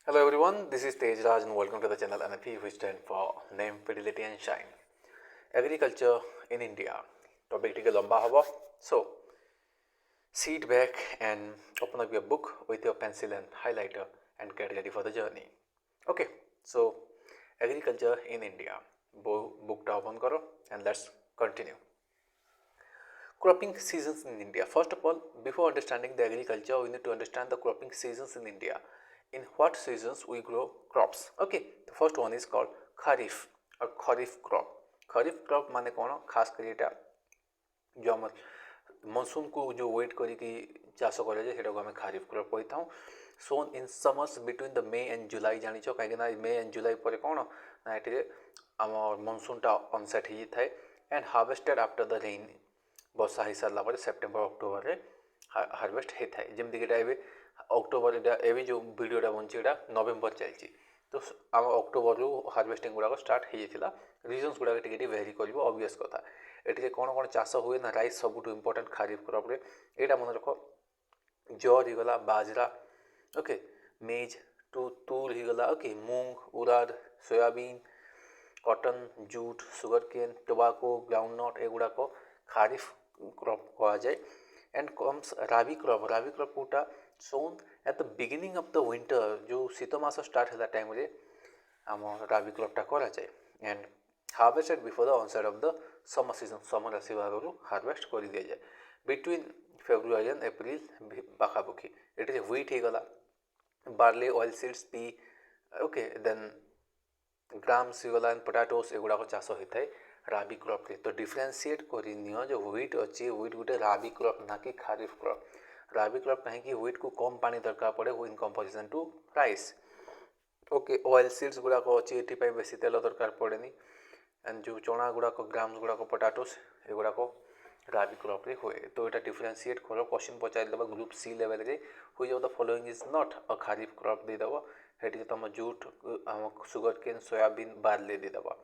Hello everyone, this is Tej Raj and welcome to the channel NFP, which stand for Name, Fidelity and Shine. Agriculture in India. Topic टिके लंबा हवा. So, sit back and open up your book with your pencil and highlighter and get ready for the journey. Okay, so agriculture in India. Book टा open करो and let's continue. Cropping seasons in India. First of all, before understanding the agriculture, we need to understand the cropping seasons in India. In what seasons we grow crops? Okay, the first one is called Kharif or Kharif crop. Kharif crop माने कौन खास करी एटा जो आम monsoon को जो wait करी चाष कर खारिफ क्रप कही था. Sown in summers between the May and July जानिछ कहीं मे एंड जुलाई पर कौन ना ये आम मनसून टा अनसेट हो जाए and harvested after the rain वर्षा हो सारापर सेप्टेम्बर अक्टोबर में हार्वेस्ट होता है जमीक अक्टोबर एवं जो भिडटा बनची नवेम्बर चलती तो आम अक्टोबर रू हार्वेस्टिंग गुड़ाक स्टार्ट होता रिजन्स गुड़ाक टी वेरी कर ऑब्वियस कथा ये कौन कौन चाष हुए ना राइस सबुठ इंपोर्टेंट खारिफ क्रप रे यहाँ मन रख जर होगला बाजरा ओके मेज तुर होगला okay moong urad soybean cotton jute sugar cane tobacco groundnut एगुड़ाक खारिफ क्रप कह जाए एंड कम्स राबी क्रप कोटा sown at the beginning of the winter जो शीत मास स्टार्ट है टाइम रे आम राबी क्रपटा करा जाए and harvested before the onset of the summer season summer आसवा आगु हार्वेस्ट कर दि जाए बिटवीन फेब्रुआरी एंड एप्रिल पाखापाखि ये व्हीट होगला barley oil seeds pea okay then grams होगला एंड पोटाटोस एगुड़ाक चाष होता है राबी क्रप रे तो डिफरेंशिएट कर जो व्हीट अच्छी व्हीट गोटे राबी क्रप ना कि खारिफ क्रप राबी क्रप कहीं व्हीट को कम पानी दरकार पड़े in comparison to rice okay oil seeds गुड़ाक अच्छी ये बेस तेल दरकार पड़े एंड जो चना गुड़ाक ग्राम्स गुड़ाक पोटाटोस एगुड़ाक राबी क्रप रे हुए तो यहाँ डिफरेंशिएट कर क्वेश्चन पचार ग्रुप सी लेवल रे हुई the following is not a kharif crop देदेव ये तुम jute sugar cane soybean barley देदेव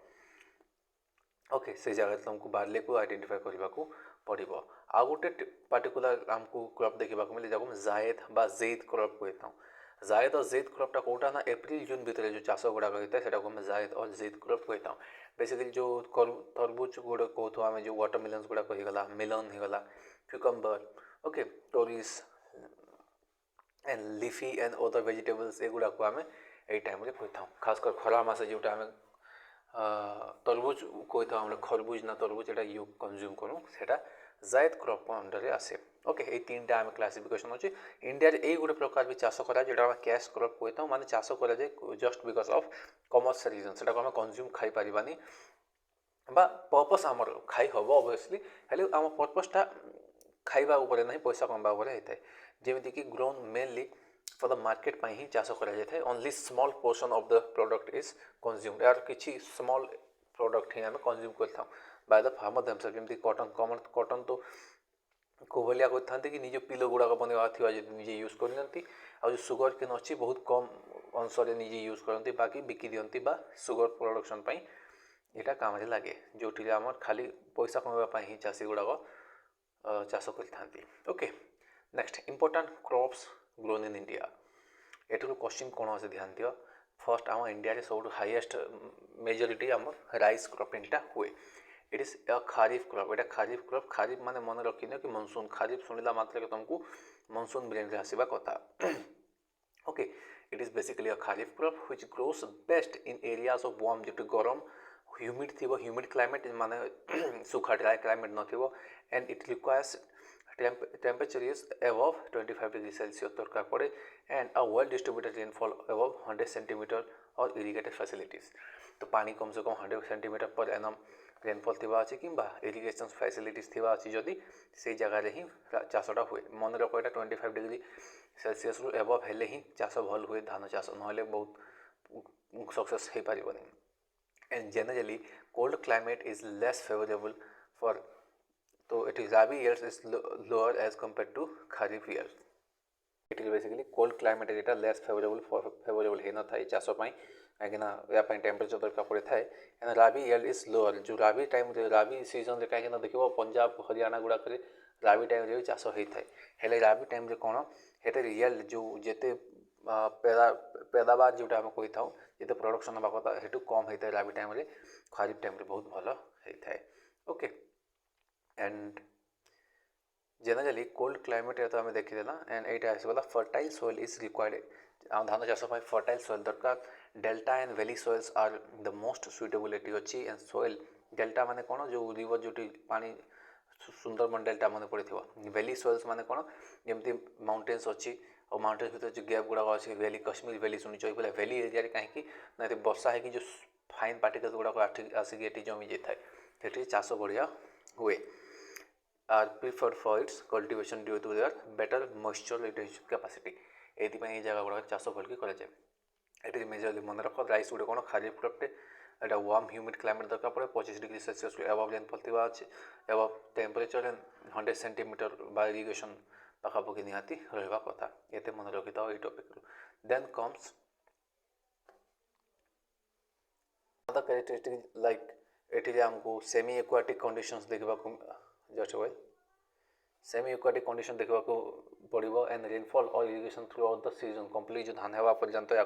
ओके से जगह तुमको बार्ली को आइडेंटिफाई करने को पड़ो आ गोटे पार्टिकुलर आमको क्रप देखा मिले जब जायद बा जेद क्रप कहता हूँ जायद और जेद क्रपटा कौटा ना एप्रिल जून भितर जो चाष गुड़ाक होता है से जायद और जेद क्रप कहता हूँ बेसिकली जो तरबूज गुड़ कहूँ आम जो वाटरमेलन्स गुड़ाक होगला मेलन होगला क्यूकम्बर ओके टोरिस एंड लिफी एंड अदर वेजिटेबल्स एगुड़ाक आम यही टाइम कहता खासकर खरा मास जोटा आम तरबुज कही था खरबुज ना तरबुज एटा यू कंज्यूम करूँ सेटा जायद क्रप अंडर आसे ओके ये तीन टा आम क्लासिफिकेशन अच्छे इंडिया यही गोटे प्रकार भी चाष करा जो कैश क्रप कहता माने चाष करा जाए just because of commercial reason से आम कंज्यूम खाई पारिबानी बा पर्पस आमर खाई हम ऑब्वियसली हेले आम पर्पसटा खाइबा उपरे नहीं पैसा कमाबा उपरे होता है जमीक grown mainly for the market पर ही चाष कर only small portion of the product is consumed यार किसी स्मॉल प्रोडक्ट ही आम कंज्यूम करता बाय द फार्मर देमसेल्फ जमी कॉटन तो कोभलिया करते कि निज पिलो गुड़ाक बनवा थी निजे यूज करनी जो सुगर केन अच्छी बहुत कम अंश निजे यूज करती बाकी बिकी दिखती सुगर प्रोडक्शन यहाँ काम लगे जो आम खाली पैसा कमाई ही चाषी गुड़ाक चाष करते okay next important crops grown in India एठू क्वेश्चन कौन आसे ध्यान दियो फर्स्ट आम इंडिया सब हाईएस्ट मेजोरिटी आम राइस क्रॉपिंगटा हुए it is a kharif crop एटा खारिफ क्रॉप खारिफ माने मन रखिन कि मनसून खारिफ शुणिला मात्र तुमको मनसून ब्रेन रे आसीबा कथा okay it is basically a kharif crop which grows best in areas of warm जो गरम ह्यूमिड थी ह्यूमिड क्लाइमेट माने सुखा ड्राई क्लाइमेट न and it requires temperature is above 25 degree Celsius दरकार पड़े and a well distributed rainfall above 100 cm और irrigated facilities तो पानी कम से कम 100 cm पर एनम रेनफॉल थी अच्छी कि इरिगेशन फैसिलिटीज थी अच्छी जदि से जगार ही चाषटा हुए मन रख यहाँ 25 डिग्री सेल्सियस रु एबव हेले ही चाष भल हुए धान चाष ना बहुत सक्सेस हो पारनी and generally cold climate is less favourable for तो it is rabi years is lower as compare to kharif years it is basically cold climate यहाँ लेस फेवरेबल होना था चाष कहीं या टेम्परेचर दरकार पड़े थाए and rabi year is lower जो राबी टाइम राबी सीजन कहीं देख पंजाब हरियाणा गुड़ाक राबी टाइम चाष होता है हेले राबी टाइम कौन हेटे रियल जो जेते पैदावार जोटा आम कही था जिते प्रोडक्शन हवा कथा से कम होता है रबी टाइम खरीफ टाइम बहुत भल होता है okay and generally cold climate तो आम देखीदेला एंड यहाँ आसगला फर्टाइल सोइल इज रिक्वायर्ड आम धान चाष फर्टाइल सोइल दरकार delta and valley soils are the most suitable ये अच्छी एंड सोइल डेल्टा माने कौन जो रिवर जो पानी सुंदरबन डेल्टा मन पड़ी थी वैली सोइल्स माने कौन जमी माउंटेन्स अच्छी और माउंटेन्स भर जो गैप गुड़ाक अच्छी वैली कश्मीर वैली शुणुच बोले वैली एरिया कहीं ना वर्षा है जो फाइन पार्टिकल्स गुड़ाक आसिक ये जमी जाए से चाष बढ़िया हुए are preferred for its cultivation due to their better moisture retention capacity ये जगह गुड़ाक चाष भल्कि ये मेजरली मन रख राइस गोटे कौन खारिफ क्रॉपटे एटा वार्म ह्यूमिड क्लाइमेट दरकार पड़े 25 डिग्री सेल्सियस एबव रेनफॉल थी अच्छे एबव टेम्परेचर एंड 100 सेंटीमीटर बा इरिगेशन पाखापाखि निहाती रहा कथा ये मन रखी था ये topic then comes other characteristic like ये आमको सेमी एक्वाटिक कंडीशंस देखा just well semi aquatic condition देखा पड़ो एंड रेनफॉल और irrigation throughout the season complete जो धान होगा पर्यंत या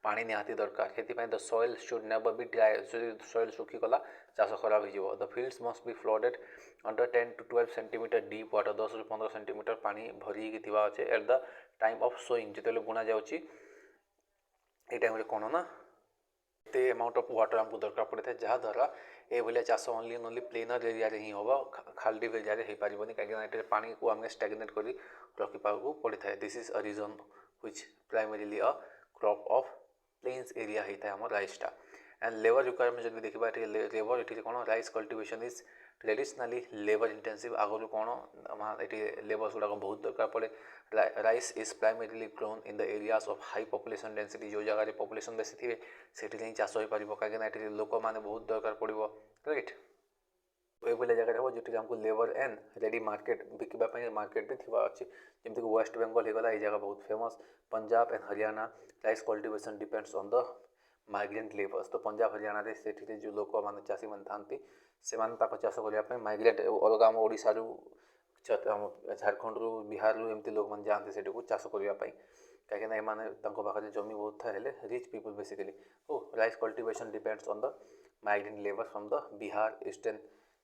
पानी निहाती दरकार से the soil should never be dry soil सुखीगला चाष खराब हो the fields must be flooded under 10 to 12 centimetre deep water 10 ରୁ 15 सेंटीमीटर पानी भरी अच्छे at the time of sowing जो बुणा जाऊँगी ये टाइम कौन ना ये अमाउंट ऑफ वाटर आमको दरकार पड़ता है जहाँद्वारा ये भाया चाष only and only plainer area ही हम खाली एरिया हो पारन कहीं पानी को आम स्टैग्नेट कर रखा पड़ता है this is a region which primarily a crop of plains area होता है आम राइसटा एंड लेबर रिक्वायरमेंट जब देखा लेबर ये कौन rice cultivation is traditionally labour intensive आगु कौन ये लेबर्स गुड़ाक बहुत दरकार पड़े rice is primarily grown in the areas of high population density जो जगह पॉपुलेशन बेसी थे से चाष हो पार कहीं लोक मैंने बहुत दरकार पड़ो राइट ये जगह हम जो आमको लेबर एंड रेडी मार्केट बिकवाई मार्केट भी थी अच्छे जमीक वेस्ट बेंगल होगा ये जगह बहुत famous Punjab and Haryana rice cultivation depends on the migrant labours तो पंजाब हरियाणा से जो लोक मैंने चाषी मैंने था से चाष करने माइग्रेट अलग आम ओडिशा झारखंड बिहार एमती लोक मैंने जाते से चाष करने कहीं एमाने पाखे जमी बहुत था रिच पीपल बेसिकली ओ rice cultivation depends on the migrant labour from the Bihar eastern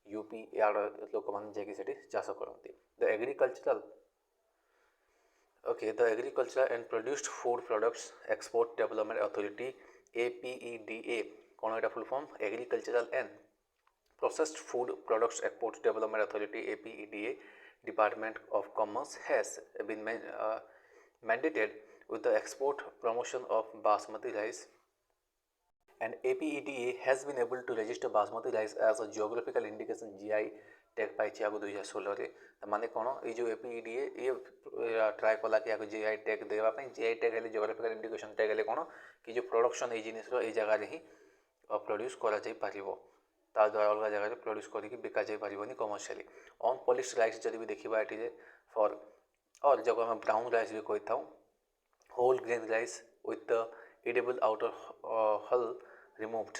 UP यार लोक मैंने जाकि चाष करती the agricultural okay the agricultural and produced food products export development authority APEDA कौन एटा full form agricultural and processed food products export development authority APEDA department of commerce has been mandated with the export promotion of basmati rice and APEDA has been able to register basmati rice as a geographical indication GI tag पाई आगो 2016 माने कौन ये जो APEDA ये try कला कि आगो GI टैग देवाई GI टैग है जियोग्राफिकल इंडिकेशन टैग है कौन कि जो प्रोडक्शन ये जिनिस ये जगह ही प्रोड्यूस करा जाई पारिबो ता द्वारा अलग जगह प्रोड्यूस करके बिका जाई पारिबोनी कमर्शियली ऑन पॉलिश्ड राइस जब भी देखा ये फॉर और जब आम ब्राउन राइस भी कही था whole grain rice with the edible outer hull removed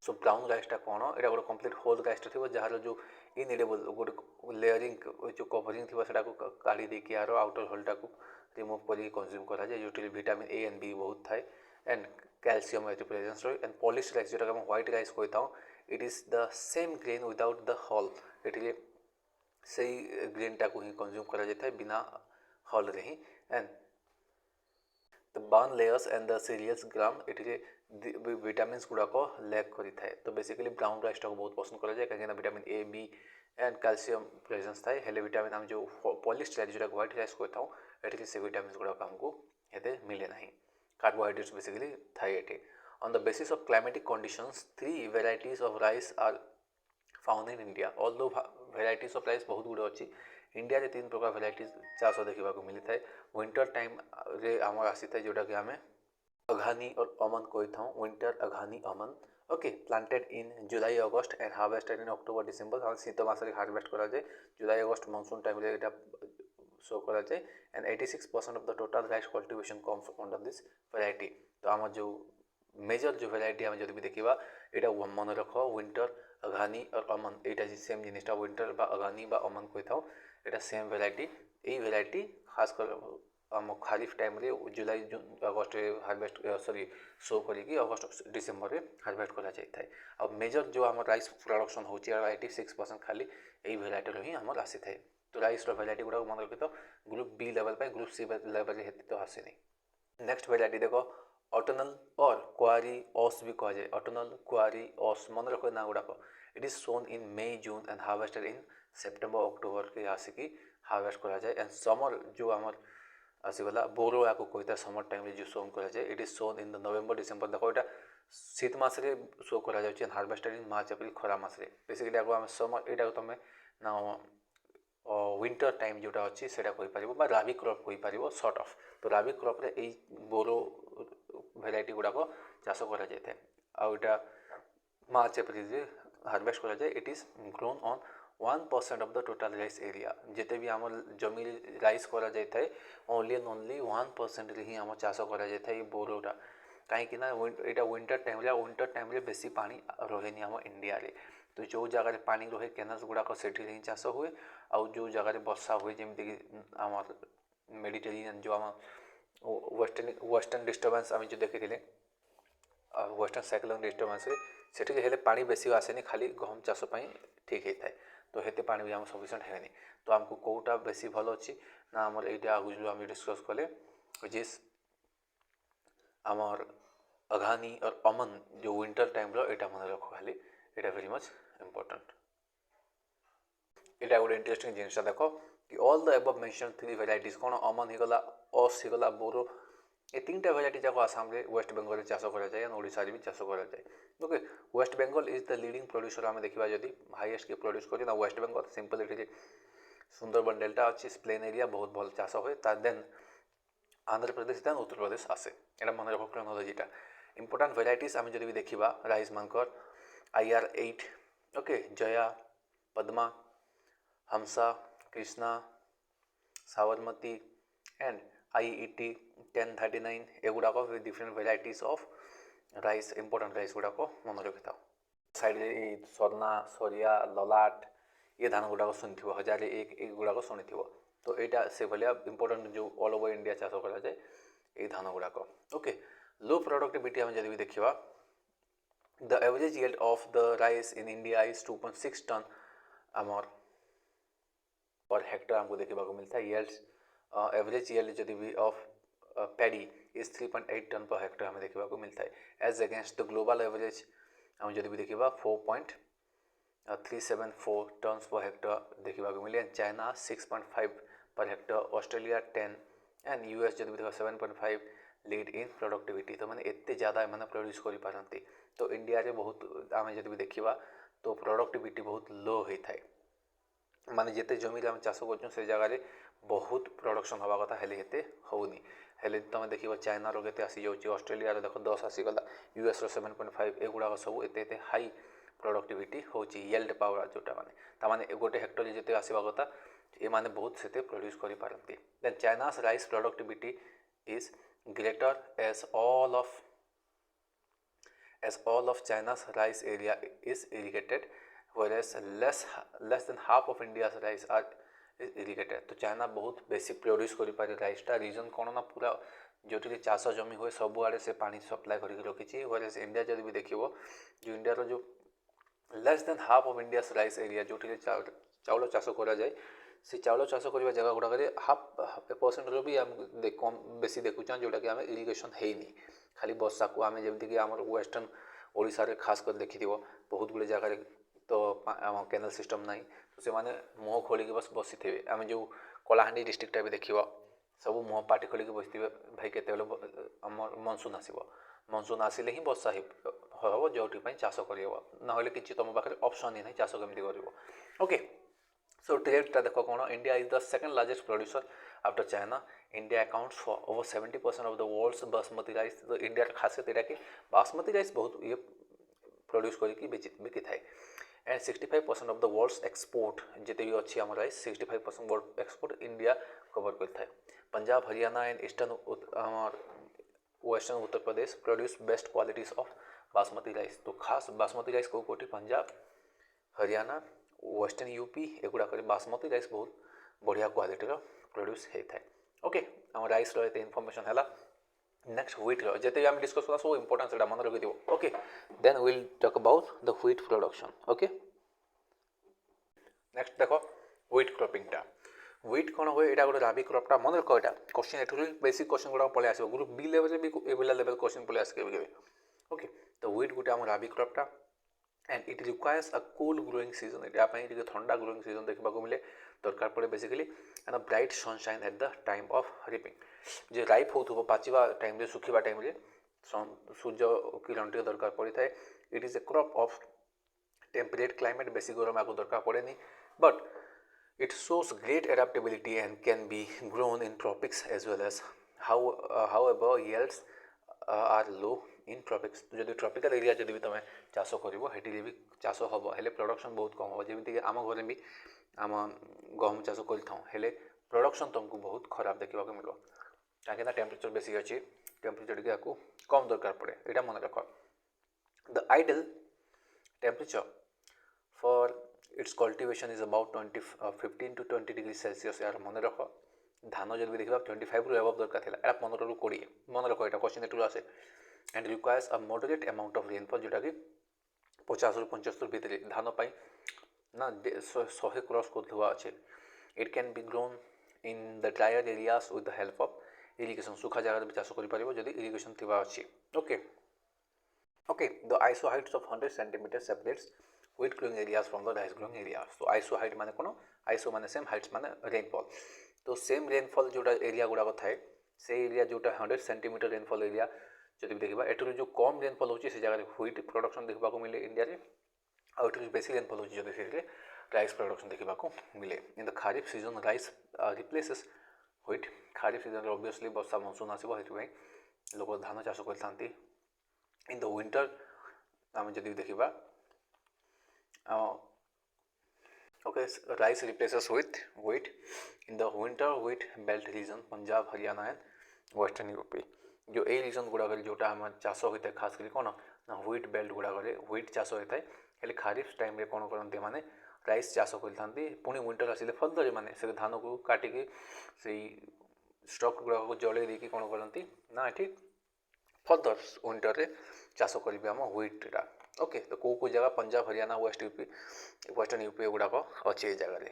so brown राइसटा कौन यहाँ गोटे कम्प्लीट होल राइसटा थी जार जो इनएडिबल गोटे लेयरिंग जो कवरिंग थी से काढ़ी देकी यार आउटर हलटा को रिमूव कर कंज्यूम कराए जो विटामिन A एंड B बहुत थाए एंड कैल्शियम प्रेजेंस रही एंड पॉलिश्ड राइस जोटा हम व्हाइट राइस कही था it is the same grain without the हल ये से ग्रेनटा को ही कंज्यूम करा जाता है बिना हल रे ही and the bran layers and the cereals gram ये विटामिन्स गुड़ाक लैक करी थाए तो बेसिकली ब्राउन राइस को बहुत पसंद करा जाए कहीं vitamin A B and calcium presence थाए हेले विटामिन आम जो पॉलिश्ड राइस जो व्हाइट राइस कही था ये से विटामिन्स गुड़ाक आमको ये मिले ना कार्बोहाइड्रेट्स बेसिकली थाए ये on the basis of climatic conditions 3 varieties of rice are found in India although varieties of rice बहुत गुड़े अच्छी इंडिया 3 प्रकार वेराइटीज चाष देखा मिली थाए विंटर टाइम रे आम आसी था जोटा कि आम अघानी और अमन कही था winter aghani aman okay planted in July August and harvested in October December शीत मसरे हार्वेस्ट करा जाए जुलाई अगस्ट मनसून टाइम ये शो करा जाए and 86% of the total rice cultivation comes under this variety तो आम जो मेजर जो वेराइटी आम जब भी देखा यहाँ मन रख विंटर अघानी और अमन यहाँ सेम जिनिसटा विंटर बा अघानी बा अमन कही था यहाँ सेम वेराइटी यही वेराइटी खास कर आम खारीफ टाइम रे जुलाई जून अगस्ट हार्वेस्ट सॉरी सो करी अगस्ट डिसेम्बर रे हार्वेस्ट करा जाय थाए। आ मेजर जो आम राइस प्रोडक्शन होची 86% खाली यही भेराइटी ही आम आसी थाए। तो राइस भेराइटी गुड़ा मन रखी तो ग्रुप बी लेवल पे ग्रुप सी लेवल हेती तो आसेनी। नेक्स्ट भेराइटी देख ऑटोनल और क्वारी ऑस भी कह जाए। ऑटोनल क्वारी ऑस मन रख ना गुड़ाक it is sown in May June and harvested in September October के आसिकी हार्वेस्ट करा जाए। एंड समर जो आमर आसीगला बोरो या कही था समर टाइम जो सोन करा जाए it is sown in the November December. देख यहाँ शीत मसरे शो करा जाए and harvested in March April खरा मसरे। बेसिकली आम समर यहाँ तुम ना विंटर टाइम जोटा अच्छी से राबी क्रॉप कहीपर सर्ट ऑफ। तो राबी क्रॉप रे यही बोरो भेराइटी गुड़ाक चाष करा जाए था। आउटा मार्च एप्रिल हार्वेस्ट करा जाए। It is grown on 1% of the total rice area. जिते भी आम जमी राइस करा जाए था ओनली एंड ओनली 1% ही आम चाष करा जाए था बोरोटा। कहीं यहाँ विंटर टाइम रे बेसी पानी रहे आम इंडिया रे। तो जो जगह पानी रहे केनाल्स गुड़ाक से ही चाष हुए। आउ जो जगह वर्षा हुए जमीक आम मेडिटेरेनियन जो आम वेस्टर्न डिस्टर्बेंस आम जो देखी वेस्टर्न साइक्लोन डिस्टर्बेंस से हेले पानी बेसी आसेनी खाली गहम चाष ठीक होता है। तो हेते पानी भी आम सफिशिएंट है। तो आमको कौटा बेसी भल अच्छी ना आमर यहाँ आगु जो आम डिस्कस कले जिस आमर अघानी और अमन जो विंटर टाइम यहाँ मन रख खाली यहाँ वेरी मच इम्पोर्टेंट। यहाँ गोटे इंटरेस्टिंग जिनसा देख कि all the above mention 3 varieties कौन अमन होगला ऑस होगला बोरो ये 3टा वेराइटी जाक आसाम रे वेस्ट बेंगल चाष करा जाए और ओडिशा रे भी चाष करा जाए। Okay West Bengal is the leading producer आम देखा जदि हाईएस्ट के प्रोड्यूस कर वेस्ट बेंगल सिंपल ये सुंदरबन डेल्टा अच्छी प्लेन एरिया बहुत भल चाष हुए। देन आंध्र प्रदेश देन उत्तर प्रदेश आसे यहाँ मन रख क्रोनोलॉजीटा इंपोर्टेंट वेराइटीज आम जब भी देखा राइस मानकर IR8 okay Jaya Padma Hamsa Krishna Sabarmati and IET 1039 एगुड़ाक different varieties of rice important rice गुड़ाक मन रखी था। साइड स्वर्णा सरिया ललाट ये धान गुड़ाक शुणी 1001 गुड़ाक शुणी। तो यहाँ से भाया इंपोर्टेंट जो ऑल ओवर इंडिया चाष करा जाए ये धान गुड़ाक। ओके लो प्रोडक्टिविटी आम जब भी देखा the average yield of the rice in India is 2.6 tonne आमर पर हेक्टर आमको देखा मिलता है। यील्ड्स एवरेज यील्ड जब भी of paddy is 3.8 tonne per hectare हमें देखा मिलता है as against the global average आम जब भी देखा 4.374 टन्स पर हेक्टर देखा मिले। China 6.5 per hectare Australia 10 and US जब भी देखा 7.5 लीड इन प्रोडक्टिविटी। तो मैंने एत ज़्यादा मैंने प्रोड्यूस कर पारती। तो इंडिया रे बहुत आम जब भी देखा तो प्रोडक्टिविटी बहुत लो होता है माने जिते जमी आम चाष कर जगह बहुत प्रोडक्शन हवा कथा हेले होनी हेले तुम देख चाइना के आसी जाऊँगी ऑस्ट्रेलिया देख 10 आसीगला US 7.5 एगुड़ाक सब एत हाई प्रोडक्टिविटी होची येल्ड पावर जोटा माने गोटे हेक्टर जिते आसवा कथा ये माने बहुत से प्रोड्यूस कर पारती। Then China's rice productivity is greater as all of China's rice area is irrigated whereas less than half of India's rice are irrigated। तो चाइना बहुत बेसी प्रोड्यूस कर पारे राइसटा रीजन कौन ना पूरा जो चाष जमी हुए सब आड़े से पानी सप्लाई करके रखी। whereas इंडिया जब भी देखो जो इंडिया जो less than half of India's rice area जो चाउल चाष करा जाए से चाउल चाष करने जगह गुड़ाक हाफ % भी आम कम बेसी देखुचा जोटा कि आम इरिगेशन है खाली वर्षा को आम जमीक आम वेस्टर्न ओडिशा रे खास कर देखी बहुत गुड़े जगह तो आम केनाल सिस्टम ना तो से मुँह खोलिक बस बसी थे। आम जो कलाहांडी डिस्ट्रिक्टा भी देखा सब मुँह पार्टी खोलिक बसते भाई के आम मनसून आसिले ही वर्षा हम जो चाष कर ना कि तुम पाखे ऑप्शन ही ना चाष केमती कर। ओके सो ट्रेडटा देख कौन India is the second largest producer after China. India accounts for over 70% of the world's basmati rice. तो इंडिया खासियत यहाँ कि बासमती राइस बहुत ये प्रोड्यूस करके बिकी थाए and 65% of the world's export जिते भी अच्छी आम rice 65% world export India cover कर। Punjab Haryana and eastern western Uttar Pradesh produce best qualities of basmati rice. तो खास बासमती राइस को कोटी पंजाब हरियाणा वेस्टर्न UP एगुड़ाक बासमती राइस बहुत बढ़िया क्वालिटीर प्रोड्यूस होता है। ओके आम राइस एते इनफॉरमेशन है नेक्स्ट व्हीट जिते आम डिस्कस करा सब इंपोर्टेंस एटा मन रखि दियो okay then will talk about the wheat production okay next देखो व्हीट क्रॉपिंगटा व्हीट कौन हुए यहाँ गोटे राबी क्रॉपटा मन रख यहाँ क्वेश्चन एठू बेसिक क्वेश्चन गुड़ा पलि आस ग्रुप बी लेवल भी एभलिया लेवल क्वेश्चन पलि आस के ओके तो व्हीट गोटे आम राबी क्रॉपटा and it requires a cool growing season यहाँ ठंडा ग्रोइंग सीजन देखा मिले दरकार पड़े basically and bright sunshine at the time of ripening जो राइप हो पाचिबा टाइम सुखा टाइम सूर्य किरण टे दरकार पड़ी था it is A crop of temperate climate बेसी गरम आपको दरकार पड़े but it shows great adaptability and can be grown in tropics as well as however yields are low in tropics तो जब ट्रॉपिकल एरिया जब भी तुम चाष कर भी चाष हम हेले प्रोडक्शन बहुत कम हम जमीक आम घर भी आम गहम चाष कर प्रोडक्शन तुमको बहुत खराब देखा मिले कहीं टेम्परेचर बेसी अच्छी टेम्परेचर टी कम दरकार पड़े यहाँ मन रख the ideal temperature for its cultivation is about 15 to 20 degree Celsius यार मन रख धान जब भी देखा 25 रु एबव दरकार था या 15 रु 20 मन रख यहाँ क्वेश्चन एटू आसे and requires a moderate amount of rainfall जोटा कि 50 रु 75 भितर धान पाई ना 100 क्रॉस कर अच्छे it can be grown in the dryer areas with the help of irrigation सुखा जगह भी चाष कर जब इरिगेशन थी अच्छी okay okay the iso Heights of 100 centimetre separates wheat growing areas from the rice growing areas तो आइसो हाइट माने कौन आइसो माने सेम हाइट्स माने रेनफॉल तो सेम रेनफॉल जोटा एरिया गुड़ाक थाए से एरिया जोटा 100 सेंटीमीटर रेनफॉल एरिया जब भी देखा एठू जो कम रेनफॉल होची से जगह व्हीट प्रोडक्शन देखा मिले इंडिया रे और एठू बेसी रेनफॉल होची जब से राइस प्रोडक्शन देखा मिले in the kharif season rice replaces wheat kharif season obviously Varsha monsoon आसो लोक धान चाष करते इन द विंटर आम जब देखा okay rice replaces with wheat in the winter wheat belt region Punjab Haryana and western UP जो ए रीजन गुड़ाक जोटा आम चाष होता है खास करी कौन ना व्हीट बेल्ट गुड़ाक व्हीट चाष होता है हेल्ले खरीफ टाइम कौन करते माने राइस चाष करते पुणी विंटर आसिले फर्दर माने से धान को काटिकी से स्टक गुड़ाक जड़े देकी कौन करती ना ये फर्दर विंटर रे चाष करेंगे आम व्हीटा ओके तो कौ जगह पंजाब हरियाणा वेस्टर्न यूपी गुड़ाक अच्छे जगह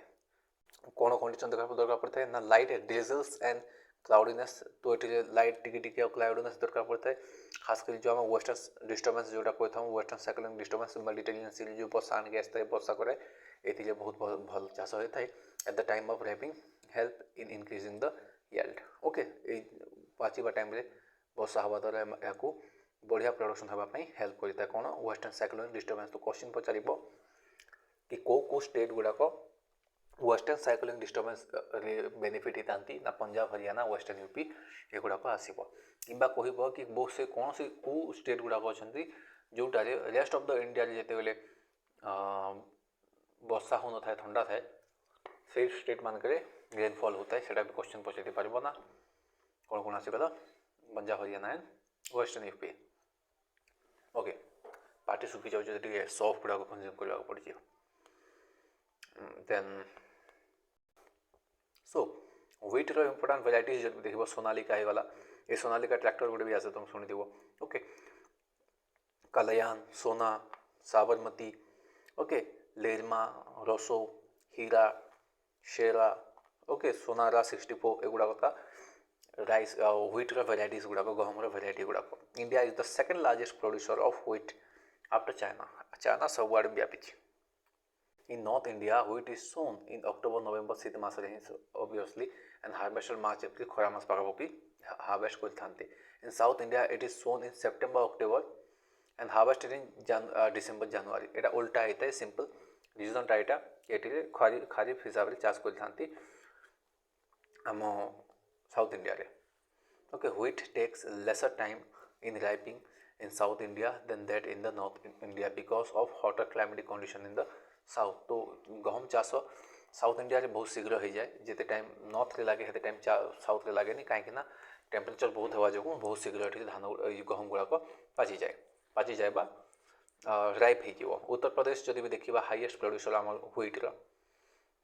कौन कंडीशन दरकार पड़ता है ना लाइट ड्रेजल्स एंड क्लाउडीनेस तो ये लाइट टिके क्लाउडीनेस दरकार पड़ता है खास कर जो आम वेस्टर्न डिस्टर्बेंस जोटा कहता हूँ वेस्टर्न साइक्लोनिक डिस्टर्बेंस मेडिटेरियन सी जो वर्षा आनिक आसता है वर्षा करे ये बहुत भल चाष होता है at the time of ripening help in increasing the yield okay पाचिबा टाइम वर्षा हवा द्वारा या बढ़िया प्रोडक्शन होगापी हेल्प करता है कौन वेस्टर्न साइक्लोनिक डिस्टर्बेंस तो क्वेश्चन पचार कि कौ स्टेट गुड़ाक वेस्टर्न साइक्लोनिक डिस्टर्बेंस बेनिफिट होता ना पंजाब हरियाणा वेस्टर्न यूपी ये गुड़ाक आसो कि कह कि से कौन सी कौ स्टेट गुड़ाक अच्छा जोटा रेस्ट ऑफ द इंडिया जिते बेले वर्षा हो न था ठंडा थाए से स्टेट मानक रेनफॉल होता है सेटा भी क्वेश्चन पचारि पार ना कौन कौन आसगला Punjab Haryana and western UP okay पार्टी सुखी जाए सॉफ्ट गुड़ाक कंज्यूम करने पड़ी देन सो व्हीट रो इंपोर्टेंट वेराइटीज जब देख सोनालिका होगा ये सोनालिका ट्रैक्टर गोटे भी आसे तुम शुणी ओके कलयान सोना साबरमती ओके लेरमा रसो हीरा शेरा ओके सोनारा 64 एगुड़ाक राइस व्हीट वेराइटीज गुड़ाक गहम वेराइटी गुड़ाक India is the second largest producer of wheat after China सबुआड़े व्यापी in North India wheat is sown in October November शीत मसरे obviously and harvested March April खरा मास पाखापाखि हार्वेस्ट करते in South India it is sown in September October and harvested in December January यहाँ उल्टा होता है सिंपल रिजनटा यहाँ ये खरीफ हिसाब से चाष करते आम साउथ इंडिया रे okay wheat takes lesser time in ripening in South India then that in the North India because of hotter climatic condition in the south तो गहम चाष साउथ इंडिया रे बहुत शीघ्र हो जाए जिते टाइम नॉर्थ रे लगे हेते टाइम साउथ रे लगे कहीं टेम्परेचर बहुत हवा जो बहुत शीघ्र ये धान गहम गुड़ाक पाची जाए राइप हो उत्तर प्रदेश जब भी देखा हाईएस्ट प्रोड्यूसर आम व्हीट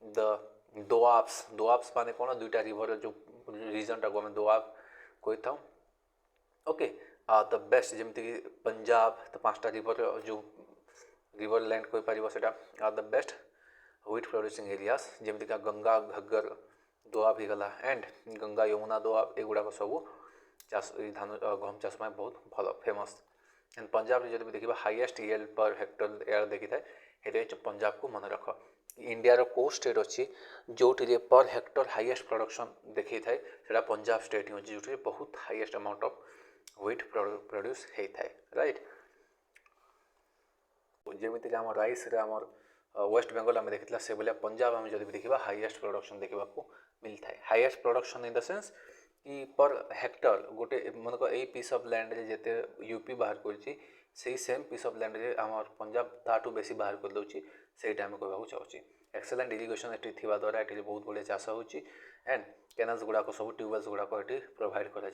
द दोआब्स माने कौन दुईटा रिवर जो रीजन टाक आम दोआब कही था। ओके द बेस्ट जमीक पंजाब तो 5टा रिवर जो रिवर लैंड कोई पारिबो सेटा are the best wheat producing areas जमीक गंगा घग्गर दोआब ही गला एंड गंगा यमुना दोआब एगुड़ाक सब चाष धान गहम चाष में बहुत भल फेमस एंड पंजाब जब देखा highest yield per hectare air देखी थाए पंजाब को मन रख इंडिया को स्टेट अच्छी जो पर हेक्टर हाईएस्ट प्रोडक्शन देखी थाए से पंजाब स्टेट ही अच्छी जो बहुत highest amount of wheat produce होता है राइट। जमीक आम राइस आमर वेस्ट बेंगल आम देखी से भाया पंजाब आम जब देखा हाईएस्ट प्रोडक्शन देखा मिलता है। Highest production in the sense कि पर हेक्टर गोटे मन को यही पीस ऑफ लैंड रे जेते यूपी बाहर कर सेम पीस ऑफ लैंड रे आम पंजाब ताठू बेसी बाहर कर दूसरी से आम कहूँ चाहूँगी। एक्सेलेंट इरिगेशन ये थी द्वारा ये बहुत बढ़िया चाष हो एंड कैनाल्स गुड़ाक सब ट्यूबवेल्स गुड़ाक ये प्रोवाइड कर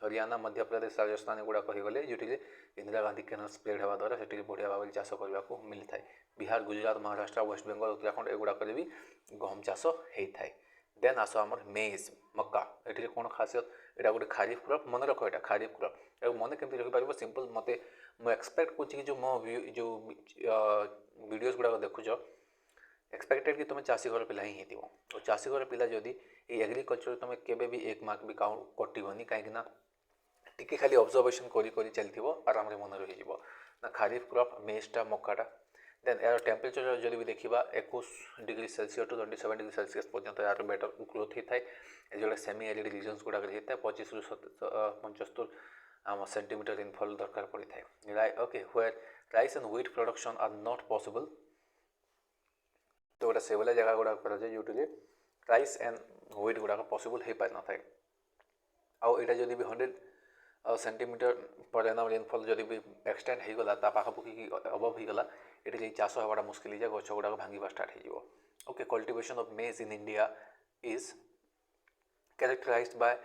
हरियाणा मध्य प्रदेश राजस्थान गुड़ाक होगले जो इंदिरा गांधी कैनाल स्प्रेड होगा द्वारा से बढ़िया भाव चाष करने को मिलता है। बिहार गुजरात महाराष्ट्र वेस्ट बेंगल उत्तराखंड एगुड़ाक भी गहम चाष होता है। देन आस आमर मेज मक्का ये कौन खासियत यहाँ गोटे खारीफ क्रॉप मन रख यहाँ खारीफ क्रॉप मन केमती रखिपार सिंपल मत मुझे एक्सपेक्ट कर जो मो जो वीडियोस गुड़ाक देखुच एक्सपेक्टेड कि तुम चाषी घर पिला ही हो और चाषी घर पिला जदि एग्रीकल्चर तुम केबे भी 1 मार्क भी काउंट कटोनी कहीं टी खाली ऑब्जर्वेशन करी चलती आराम मन रही ना खारीफ क्रॉप मेजटा मक्काटा। देन यार टेम्परेचर जब भी देखा 21 degree Celsius to 27 degree Celsius पर्यंत यार बेटर ग्रोथ होता है जो सेमी एरिड रिजन्स गुड़ाक होता है 25 ରୁ 75 आम सेंटीमीटर रेनफॉल दरकार पड़ता है। Okay where rice and wheat production are not possible तो गोटे से भाया जगह गुड़ाक जो राइस एंड व्हीट गुड़ाक पॉसिबल हो पारि न था आईटा जब भी 100 सेंटीमीटर पर एनम रेनफॉल जब भी एक्सटेंड होगला पाखापाखि अबव होगला ये चाष होगा मुस्किल है गछ गुड़ाक भांगा स्टार्ट हो। Okay cultivation of maize in India is characterised by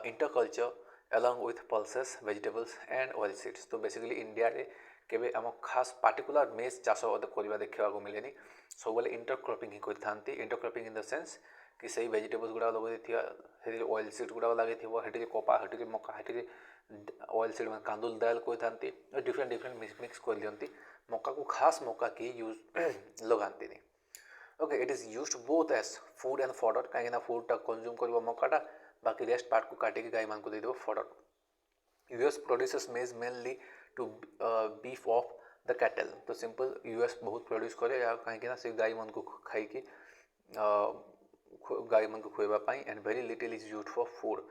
interculture along with pulses vegetables and oil seeds तो बेसिकली इंडिया रे केबे आम खास पार्टिकुलर मेज चाष करवा देखा मिलेनि सब बेले इंटरक्रॉपिंग ही करते इंटरक्रॉपिंग इन द सेंस कि सही वेजिटेबल्स गुड़ा लगे ऑयल सीड्स गुड़ा लगे कपा हेटी मका हेटी ऑयल सीड में कांदुल दाल कहते डिफरेंट डिफरेंट मिक्स कर दिखती मका को खास मका की यूज लगाती। Okay it is used both as food and fodder कहीं फूडटा कंज्यूम कर मकाटा बाकी रेस्ट पार्ट को काटिक गाय मान को देदेव fodder. US produces maize mainly to beef of the cattle तो सिंपल यूएस बहुत प्रोड्यूस करे कहीं से गाय मन को खाई गाय मन को खुआवाई and very little is use for food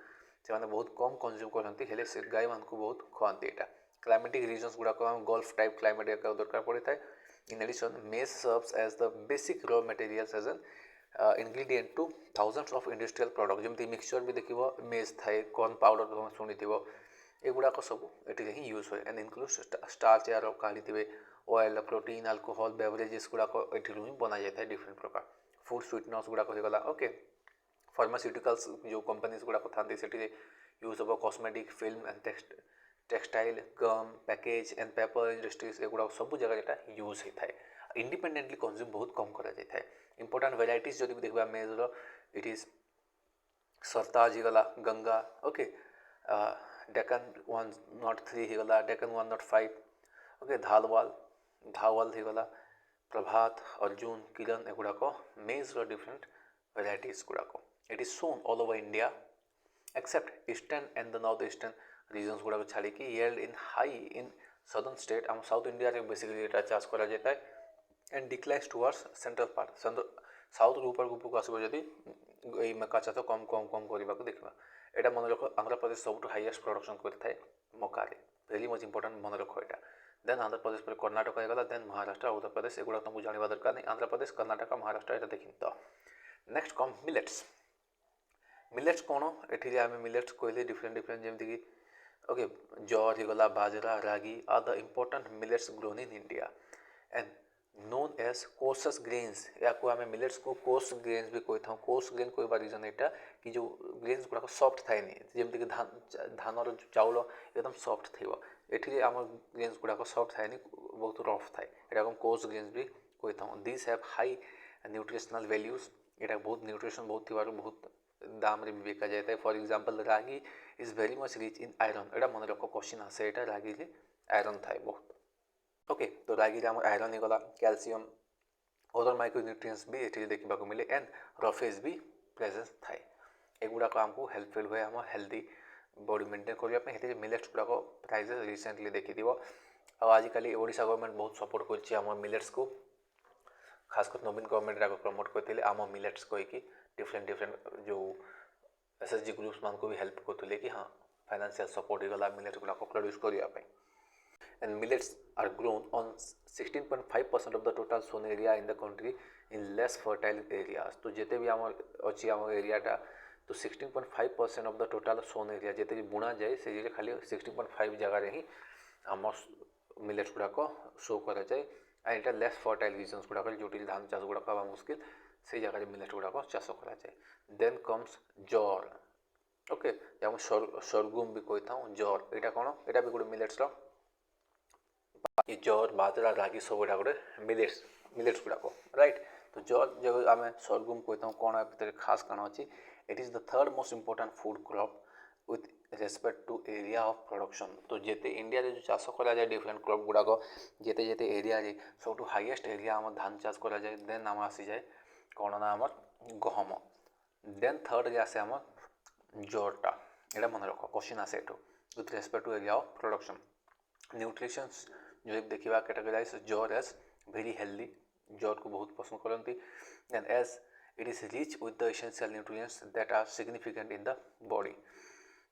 से बहुत कम कंज्यूम करते हेले से गाय मान को बहुत खुआती यहाँ। क्लाइमेटिक रीजन्स गुड़ाक गल्फ टाइप क्लाइमेट दरकार पड़ता है। In addition maize serves as the basic raw materials as an ingredient to thousands of industrial product जमी मिक्सचर भी देख मेज थाए कॉर्न पाउडर तुम शुणी एगुड़ाक सब ये ही यूज हुए एंड इनक्लूड स्टार्च यार काढ़ी ऑयल प्रोटीन अल्कोहल बेवरेजेस गुड़ाक ये ही बना जाता है डिफरेंट प्रकार फूड स्वीटनर्स गुड़ाक होगला। ओके फार्मास्यूटिकल्स जो कंपनीज गुड़ाक था से यूज हम cosmetic film and textile gum package and paper industries एगुड़ा सब जगह यहाँ यूज होता है। इंडिपेंडेंटली कंज्यूम बहुत कम करा जाता है। इंपोर्टेंट वेराइटीज जब देखा मेज इट इज सरताज गला गंगा ओके डेकन 103 होगला डेकन 105 ओके धावल होगला प्रभात अर्जुन किरण एगुड़ाक मेज डिफरेंट वेराइटीज गुड़ाक it is sown all over India except eastern and the north eastern regions गुड़ाक छाड़ी yield in high in southern state आम साउथ इंडिया रे बेसिकली यहाँ चाष करा जाता है and declines towards central part south ऊपर ऊपर को आसो जदि ये मका चाष कम कम कम करने को देखा यहाँ मन रख आंध्र प्रदेश सब हाईएस्ट प्रोडक्शन करता है मकारे वेरी मच इंपोर्टेंट मन रख यहाँ। देन आंध्र प्रदेश पर कर्नाटक होगा देन महाराष्ट्र उत्तर प्रदेश एगुड़ा तुमको जानवा दरकार नहीं आंध्र प्रदेश कर्नाटक महाराष्ट्र यहाँ देखी तो नेक्स्ट कम मिलेट्स मिलेट्स कौन ये आम मिलेट्स कहले डिफरेंट डिफरेंट जमीक ओके जर होगला bajra ragi are the important millets grown in India and known as coarse grains या आम मिलेट्स को कोर्स ग्रेन्स भी कही था कोर्स ग्रेन कहवा रिजन यहाँ कि जो ग्रेन्स गुड़ाक सफ्ट थाए जमीक धान चाउल एकदम सफ्ट थी ये आम ग्रेन्स गुड़ाक सफ्ट थाए बहुत रफ थाए यहाँ कोर्स ग्रेन्स भी कही था this have high nutritional values यहाँ बहुत न्यूट्रिशन बहुत थी बहुत दाम रे भी बिका जाए। For example ragi is very much rich in iron, एटा मन रख क्वेश्चन आसे, एटा रागी रे आयरन थाए बहुत। ओके, तो रागी रे आयरन ही गला, कैल्शियम अदर माइक्रोन्यूट्रिएंट्स भी ये देखा मिले एंड रफेज भी प्रेजेंस थाए। एगुड़ाक आमको हेल्पफुल हुए आम हेल्दी बॉडी मेंटेन करने। मिलेट्स गुड़ाक प्राइजेस रिसेंटली देखी आजिकल ओडिशा गवर्नमेंट बहुत सपोर्ट कर मिलेट्स को, खासकर नवीन गवर्नमेंट राक प्रमोट करते आम मिलेट्स कहीकि डिफरेंट डिफरेंट जो एसएचजी ग्रुप्स मान को भी हेल्प करते कि हाँ फाइनेंशियल सपोर्ट होगा मिलेट्स गुड़ाक प्रोड्यूस करने। And millets are grown on 16.5% of the total sown area in the country in less fertile areas। तो जिते भी आम अच्छी आम एरियाटा तो 16.5% of the total sown area जिते भी बुणा जाए से खाली 16.5 जगह ही आम मिलेट्स गुड़ाक शो करा जाए। एंड इटा लेस फर्टाइल रिजन्स गुड़ाक जोटी धान चाष गुड़ाक हवा मुस्किल से जगह मिलेट्स गुड़ाक चाष करा जाए। देन कम्स जर। ओके, सरगुम भी कही था जर, यहाँ कौन यहाँ भी गोटे मिलेट्स जर बाजरा रागी सब गुड़ा गोटे मिलेट्स गुड़ाक राइट। तो जर जो आम सरगुम कही कौन भर खास कौन अच्छी, it is the third most important food crop with respect to area of production. तो जिते इंडिया जो चाष करा जाए डिफरेंट क्रॉप गुड़ाक जिते जिते एरिया सब हाईएस्ट एरिया आम धान चाष करा जाए। देन आम आसी जाए कौन ना आम गहम। देन थर्ड आसे आम जरटा, यहाँ मन रख क्वेश्चन आसे एटू with respect to area of production. Nutritions जो देखा कैटेगराइज जर एज वेरी हेल्दी, जर को बहुत पसंद करती। And as it is rich with the essential nutrients that are significant in the body.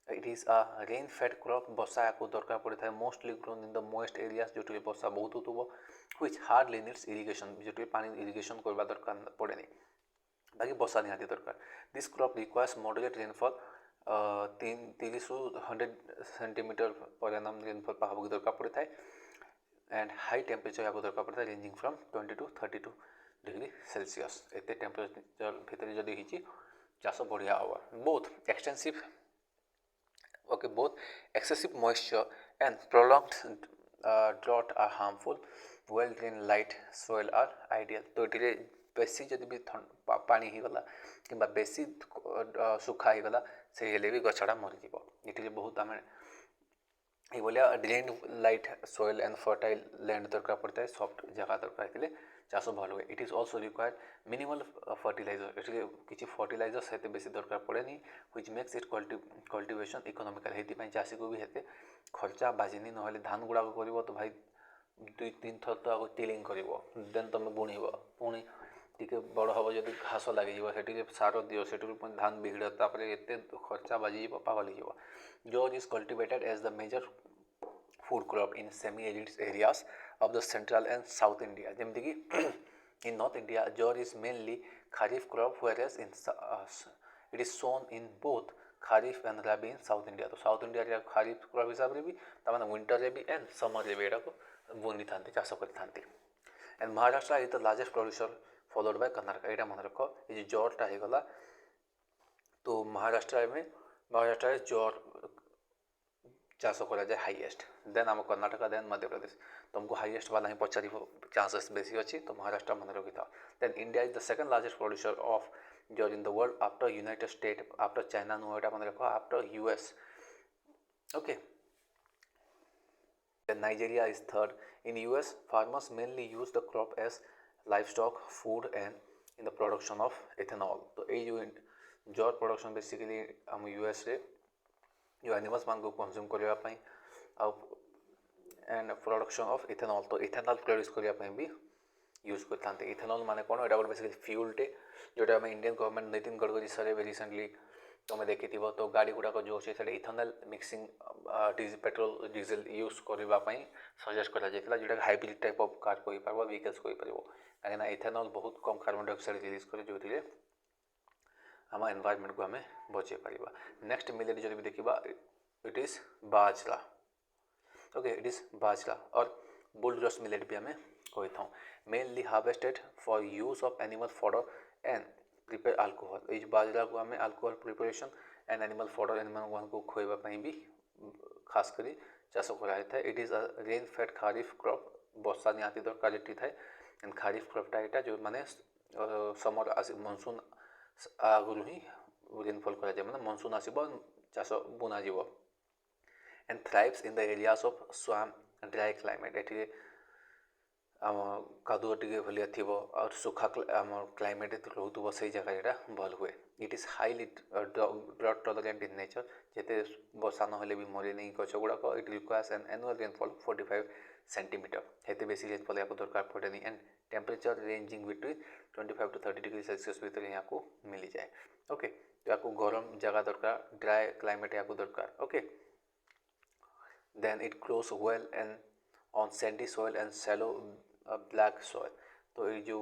It is a rain fed crop, बसा या दरकार पड़े था mostly grown in the most areas जो बसा बहुत होथब, व्हिच हार्डली नीड्स इरिगेशन जो पानी इरिगेशन करवा दरकार पड़े नहीं, बाकी बसा निहाती दरकार। This crop requires moderate rainfall 30 to 100 centimetre पर एनम रेनफॉल पाहाबू दरकार पड़े था। एंड हाई टेम्परेचर या दरकार पड़ता है ranging from 20 to 32 degree Celsius. एत टेम्परेचर भितर जदि होती चाष बढ़िया हम। Both extensive okay both excessive moisture and prolonged drought are harmful, well drain light soil are ideal. तो ये बेसी जदि भी पानी होगला कि बेसी सुखा होगला से भी गछड़ा मरीज। ये बहुत आम ये drain light soil and fertile land दरकार पड़ता है, सॉफ्ट जगह दरकार के चाष भल हुए। It is also required minimal fertiliser, किसी फर्टिलाइजर से बेसी दरकार पड़े नहीं, which makes it cultivation economical. ये चाषी को भी हेते खर्चा बाजिनी ना धान गुड़ाक कर तो भाई 2-3 थर तो आगे टिलिंग कर देन तुम बुणव पुणी टी बड़ हम जब घास लगे सार दियो से धान बिगड़ तापर एत खर्चा बाजी पागल हो। Jowar is cultivated as the major food crop in semi arid areas of the central and south India. जमती कि in North India jowar is mainly kharif crop, whereas in it is sown in both kharif and rabi in South India. तो South India kharif crop हिसाब से भी तमाम winter रे भी and summer रे भी यहाँ बुनी था चाष कर। And Maharashtra is the largest producer followed by Karnataka. यहाँ मन रख ये जरटा होगला तो महाराष्ट्र में जर चाष करा जाए हाईएस्ट। देन आम कर्नाटक, देन मध्य प्रदेश। तुमको हाईएस्ट वाला ही पचार चांसेस बेसी अच्छी तो महाराष्ट्र मन रखी था। Then India is the second largest producer of jowar in the world after United State, after China नुह मन रख, after US. Okay, then Nigeria is third. In US, farmers mainly use the crop as livestock food and in the production of ethanol। तो ये जो जर production basically हम US रे जो एनिमल्स मान को कंज्यूम करने एंड प्रोडक्शन ऑफ इथेनॉल, तो इथेनॉल प्रोड्यूस करने भी यूज करते। इथेनॉल माने कौन, यहाँ गोटे बेसिकली फ्यूलटे जोटा आम Indian government Nitin Gadkari sir recently तुम देखी तो गाड़ी गुड़ाक जो अच्छे से ethanol mixing petrol diesel use करने सजेस्ट करा जोटा हाइब्रिड टाइप ऑफ कार को पार व्हीकल्स को पार कहीं इथेनॉल बहुत कम कार्बन डाइऑक्साइड रिलीज करे जो आम एनवायरमेंट को आम बचे पार। नेक्स्ट मिलेट जो भी देखा it is bajra. Okay, it is bajra और बुलडस्ट मिलेट भी आम कही था। Mainly harvested for use of animal fodder and prepare alcohol. ये बाजरा को आम alcohol preparation and animal fodder animal को खुआवाई भी खासकर चाष कराई। It is a rain fed kharif crop, वर्षा निहाती दरकार थाए। एंड खरीफ क्रॉपटा यहाँ जो माने समर मनसून आगुरी ही रेनफॉल कर मैंने मनसून आसो चाष बुना जीव and thrives in the areas of swamp dry climate eighty आम कादुआ टे भलिया थी और सुखा आम क्लाइमेट रोथुब से जगह भल हुए it is highly drought tolerant in nature जिते वर्षा ना भी मरे नहीं गछ गुड़ाक it requires an annual rainfall 45 centimetre हेते बेसी रेनफॉल या दरकार पड़े and temperature ranging between 25 to 30 degree Celsius भितर यहाँ मिली जाए ओके या गरम जगह दरकार ड्राई क्लाइमेट या दरकार okay then it grows well and on sandy soil and shallow black soil तो ये जो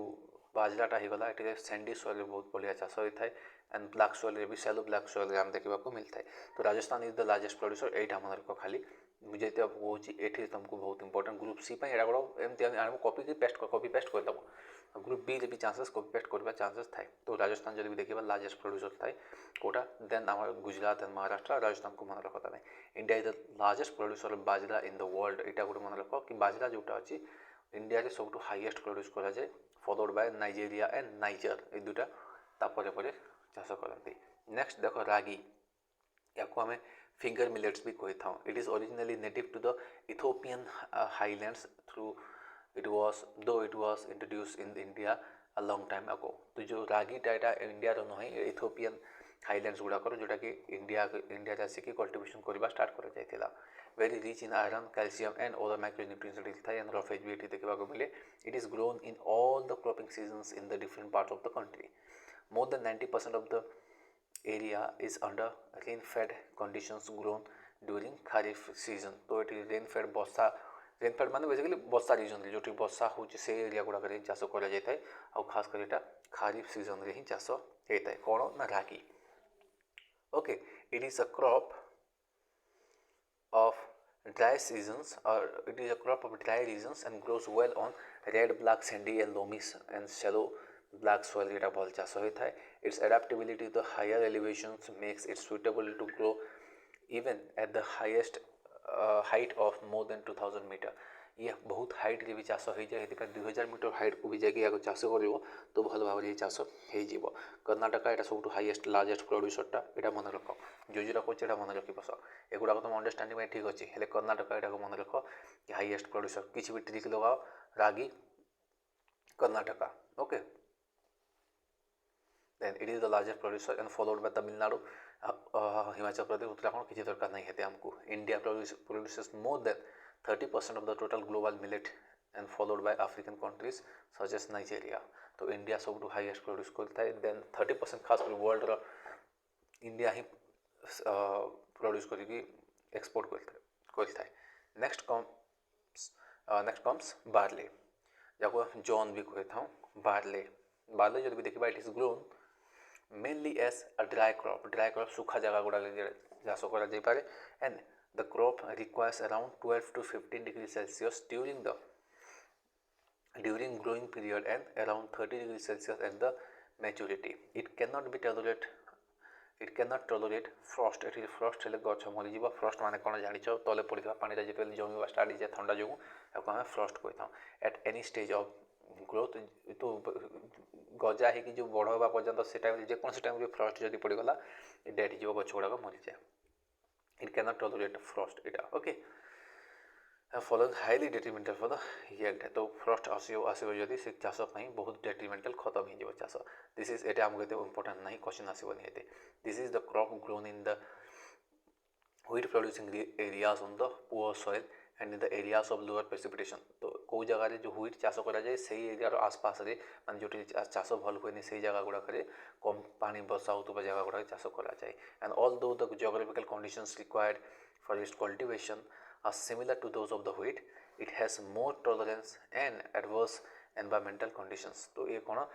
बाजराटा होगा ये सैंडी सॉइल बहुत बढ़िया चाष होता है एंड ब्लैक सॉइल भी शैलो ब्लैक सॉइल आम देखा मिलता है तो Rajasthan is the largest producer एटा मन रख खाली मुझे कौच ये तुमको बहुत इंपोर्टेंट ग्रुप सी एटा गोड़ एमती आने कॉपी पेस्ट करदेव ग्रुप बी भी चांसेस कॉपी पेस्ट करवा चांसेस थाए तो राजस्थान जब भी देखा लार्जेस्ट प्रोड्यूसर थाए कोटा देन आम गुजरात एंड महाराष्ट्र राजस्थान को मन रखता नहीं India is the largest producer of bajra in the world यहाँ गोटे मन रख कि बाजरा जोटा अच्छी इंडिया रे सब हाईएस्ट प्रोड्यूस कराए followed by Nigeria and niger ये दुटा तापर चाष करती नेक्स्ट देख रागी या आम फिंगर मिलेट्स भी कही था it is originally native to the Ethiopian highlands through it was introduce in India a long time ago तो जो रागीटा यहाँ इंडिया नुहे इथोपियन हाईलैंड्स गुड़ाकर जोटा कि इंडिया आसिक कल्टिवेशन करवा स्टार्ट कर very rich in iron calcium and other micronutrients and roughage भी ये देखा मिले it is grown in all the cropping seasons in the different parts of the country more than 90% of the area is under rain fed conditions grown during kharif season तो ये rain fade वर्षा rain fade मान basically वर्षा region जो वर्षा हो area गुड़ाक चाष कर खास कर यहाँ खारिफ सीजन रे ही चाष होता है कौन ना ragi okay it is a crop of dry seasons और it is a crop of dry regions and grows well on red black sandy and loamy and shallow black soil यहाँ भल चाष होता है its adaptability to higher elevations makes it suitable to grow even at the highest height of more than 2000 metre ये बहुत height रे भी चाष हो जाए 2000 मीटर हाइट को भी जाके चाष कर तो भल भाव में चाष हो कर्णाटक यहाँ सब हाईएस्ट लार्जेस्ट प्रोड्यूसरटा यहाँ मन रख जो जोटा कहे मन रखी बस एगुड़ा तुम अंडरस्टांडिंग में ठीक अच्छे हेल्ले कर्णाटक यहाँ मन रख कि हाईएस्ट प्रोड्यूसर किसी भी ट्रिक लगाओ ragi Karnataka okay then it is the largest producer and followed by Tamil Nadu, Himachal Pradesh, Uttarakhand किसी दरकार नहीं है हमको India produces more than 30% of the total global millet and followed by African countries such as Nigeria तो India सब highest produce करता है then 30% खास कर वर्ल्ड रा इंडिया ही प्रोड्यूस करके एक्सपोर्ट करता है नेक्स्ट कम्स बार्ले जाको जॉन भी कहता हूँ बार्ले जो भी देखा it is grown mainly as a dry crop सूखा जगह गुड़ा चाष कर and the crop requires around 12 to 15 degree Celsius during growing period and around 30 degree Celsius at the maturity it can not tolerate Frost ये Frost हेल्ले गछ मरीज Frost माने कौन जाच तले पड़ा पानी जो जमीवा स्टार्ट हो जाए ठंडा जो आम फ्रॉस्ट कहता at any stage of growth तो गजा हो जो बड़ होगा पर्यंत से टाइम जेकोसी टाइम फ्रस्ट जब पड़गला डेड जो गछ गुड़ाक मरी जाए it can not tolerate frost यहाँ okay following highly detrimental for the yield तो फ्रस्ट आसो जदि से चाष बहुत डेट्रिमेंटल खत्म हो चाष दिस इज ये आमको ये इंपोर्टेंट नहीं क्वेश्चन आसोनी ये this is the crop grown in the wheat producing areas on the poor soil and in the areas of lower precipitation तो कौ जगह जो व्हीट चाष कराए से एरियार आसपास मान जो चाष भल हुए से जगह गुड़ाक कम पानी वर्षा होता जगह गुड़ाक चाष कराए and although the geographical conditions required for its cultivation are similar to those of the wheat it has more tolerance and adverse environmental conditions तो ये कौन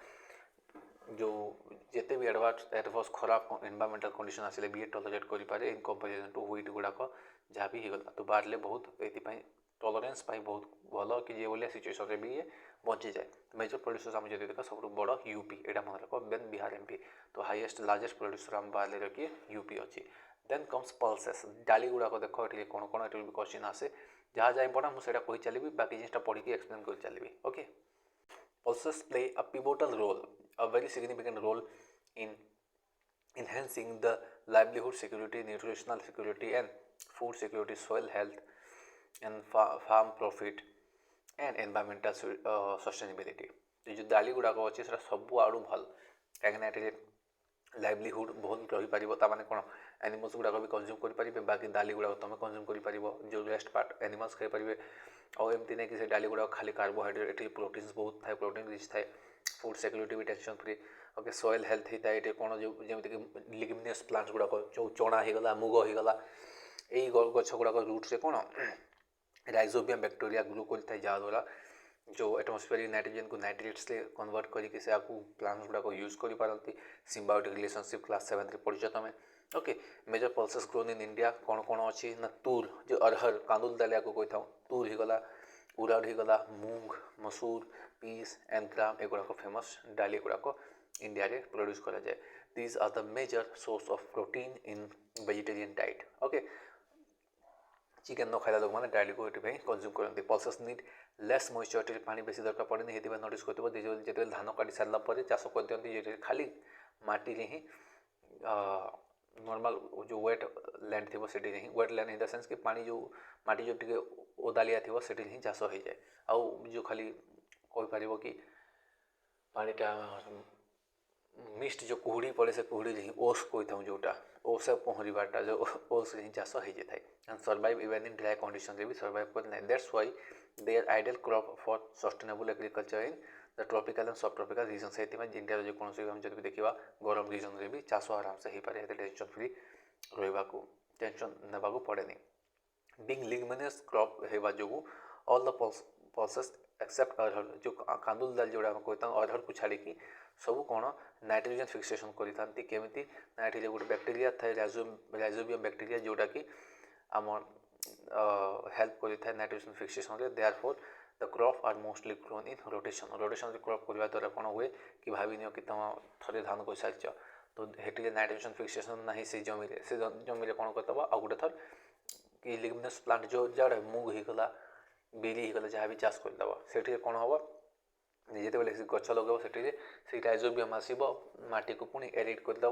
जो जिते भी एडवर्स खराब एनवायरमेंटल कंडीशन आसिले भी टॉलरेट करें इन कंपेरिजन टू व्हीट गुड़ाक जहाँ भी होगा तो बार्ले बहुत ये टॉलरेंस बहुत भल कि ये भाया सिचुएसन भी ये बची जाए मेजर प्रोड्यूसर्स आम जो देखा सब बड़ यूपी यहाँ मन रख देन बिहार एमपी तो हाईएस्ट लार्जेस्ट प्रोड्यूसर आम बार्ले रखिए यूपी अच्छी देन कम्स पल्सेस डाली गुड़ाक देख ये कौन कौन ये भी क्वेश्चन आसे जहाँ जहाँ इंपोर्टेंट मुझे कही चली बाकी जिनटा पढ़ी एक्सप्लेन कर चली okay pulses play a pivotal role a very significant role in enhancing the livelihood security, nutritional security and food security, soil health and farm profit and environmental sustainability। ये जो डाली गुड़ाक अच्छे से सब आड़ू भल कहीं लाइवलीहुड बहुत रही पार ताने कौन एनिमल्स गुड़ाक भी कंज्यूम करें बाकी डाली गुड़ाक तुम कंज्यूम कर जो रेस्ट पार्ट एनिमल्स खाई पारे और एमती नहीं कि डाली गुड़ाक खाली कार्बोहाइड्रेट ये प्रोटीन्स बहुत थाए प्रोटीन रिच थाए फूड सिक्योरिटी भी tension free okay soil health होता है ये कौन जो जमीक लिग्मिनियस प्लांट्स गुड़ाक जो चना होगला मुग होगला यही गछ गुड़ाक रूट से कौन राइजोबियम बैक्टीरिया ग्रो करता है जहाँद्वारा जो एटमॉस्फेरिक नाइट्रोजन को नाइट्रेट्स से कन्वर्ट करके से आपको प्लांट्स गुड़ाक यूज करपारती सिम्बायोटिक रिलेशनशिप क्लास 7 रे पढ़िଛ तुम okay major pulses grown in India कौन कौन अच्छी ना तूर जो अरहर कांदुल दालिया को कही था तूर होगला उराड़ होगला मूंग मसूर पीस एंड ग्राम एगुड़ाक फेमस डाली गुड़ाक इंडिया रे प्रोड्यूस करा जाए these are the major source of protein in vegetarian diet okay chicken न खाइला लोक मैंने डाली को ये कंज्यूम करते पल्सेस नीड लेस मॉइस्चर पानी बेसी दरकार पड़े ये नोटिस कर जो धान काटी सारापर चाष कर दिखती खाली माटी ही नॉर्मल जो वेट लैंड थी से wetland in the sense कि पानी जो माटी जो टे ओदालिया थी से ही चाष हो जाए आउ जो खाली कहीपर कि पानीटा मिस्ट जो कुहुड़ी पड़े से कुहुड़ी ही ओस कही था जोटा ओस पहरबाटा जो ओस ही चाष हो जाए and survive even in dry condition भी सर्वाइव करना that's why they are ideal crop for sustainable agriculture in the tropical and subtropical region से इंडिया जो कौन हम जब देखा गरम रीजन में भी चाष आराम से हो पाए टेंशन फ्री रहा टेंशन नेबा पड़ेनि बिंग लिग्मिनियस क्रॉप होगा जो ऑल द पल्सेस एक्सेप्ट अरहर जो कांदुल दाल जोड़ा कहता अरहर को छाड़ी सब कौन नाइट्रोजन फिक्सेशन करते केमी नाइट्रोजन गोटे बैक्टेरिया थाए राइजोबियम बैक्टेरिया जोटा कि आम हेल्प करता है nitrogen fixation therefore the crop are mostly grown in rotation crop करने द्वारा कौन हुए कि भाविनियो कि तुम थे धान कर सारी तो हेटी नाइट्रोजन फिक्सेशन ना से जमी कौन करदे आ गोटे थर कि लिग्मिनस प्लांट जो जड़े मुग होगला बिरी होगला जहाँ भी चाष करदे से कौन हम जिते बड़े गच लगे से राइजोबियम आसब माटी को पुणी एरिड करदे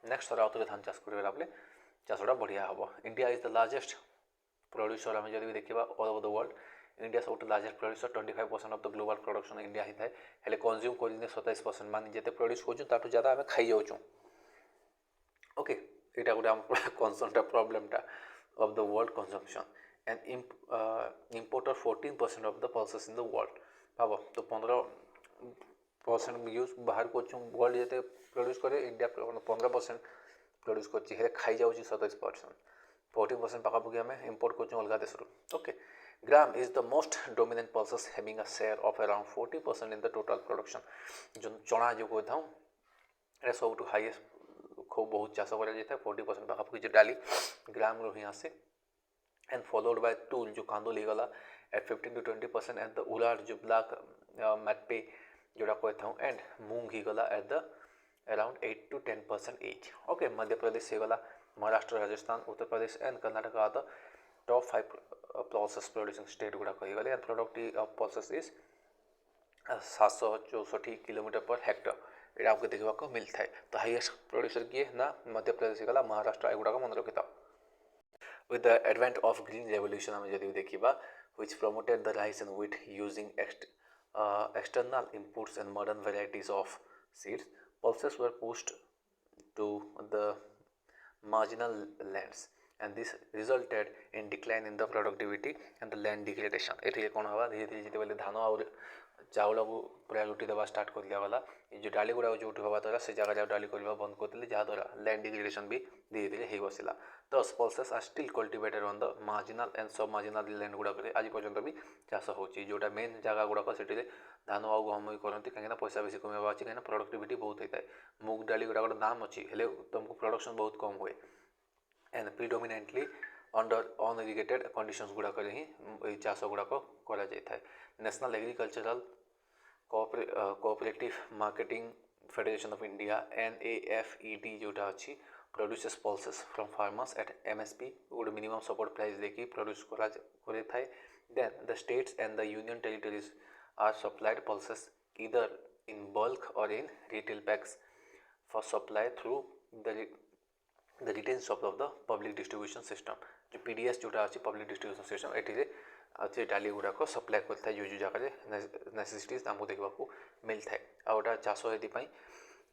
नेक्स्ट थर आउे धान चाष कर चाषटा बढ़िया हम India is the largest producer आम जब देखा all over the world India सब largest producer 25% of the global production India ही थाए हेले कंज्यूम कर 27% मान जिते प्रोड्यूस कर ज़्यादा आम खाई जाऊँ ओके यहाँ गोटे आम कनसर्नटा प्रोब्लेमटा of the world consumption and importer 14% of the pulses in the world भाव तो 15% यूज बाहर कर वर्ल्ड जिते प्रोड्यूस करे इंडिया 15% प्रोड्यूस कर खाई जाऊँ 27% 14% पाखापाखि आम इम्पोर्ट कर अलग देश okay gram is the most dominant pulses having a share of around 40% in the total production जो चना जो कहता हूँ ये सब हाईएस्ट खूब बहुत चाष कर 40% पाखापाखि जो डाली ग्राम रू ही आसे एंड फॉलोड बाय टूल जो कांदुल होगला at 15 to 20% and the urad जो ब्लैक मैटपे जोड़ा कहता हूँ एंड मूंग होगला at the around 8 to 10% each okay Madhya Pradesh होगला Maharashtra Rajasthan Uttar Pradesh and Karnataka are the top 5 pulses producing state गुड़ाक होगले and productive of pulses is 764 kilometre per hectare ये आपको देखा मिलता है तो हाईएस्ट प्रोड्यूसर किए ना मध्य प्रदेश होगला महाराष्ट्र एगुड़ाक मन रखी था with the advent of green revolution आम जब देखा which promoted the rice and wheat using external inputs and modern varieties of seeds pulses were pushed to the marginal lands and this resulted in decline in the productivity and the land degradation ये कौन हवा धीरे धीरे जिते धान और चाउल को पूरा लुटी देवा स्टार्ट कर दिया गला जो डाली गुड़ा जो हवा द्वारा से जगह डाली करवा बंद करते जहाँद्वारा लैंड डिग्रेडेशन भी धीरे धीरे हो बसला thus pulses are still cultivated on the marginal and submarginal land गुड़ाक आज पर्यंत भी चाष होटा मेन जगह गुड़ाक से धान आ गहम करती कहीं पैसा बेसी कमेवा अच्छी कहीं प्रोडक्टिविटी बहुत होता है मुग डाली गुड़ाक दाम अच्छी तुमको प्रोडक्शन बहुत कम हुए and predominantly under unirrigated conditions गुड़ाक ही चाष गुड़ाक कर National Agricultural Cooperative Marketing Federation of India NAFED जोटा अच्छी produces pulses from farmers at MSP गोटे मिनिमम सपोर्ट प्राइस देखिए प्रोड्यूस करे then the states and the union territories are supplied pulses either in bulk और in retail packs for supply through the retail shop of the public distribution system. जो PDS जोटा अच्छी public distribution system eighty अच्छे डाली गुड़ाक supply करता है जो जगह नेसेसिटीज आमको देखा मिलता है आउटा चाष ये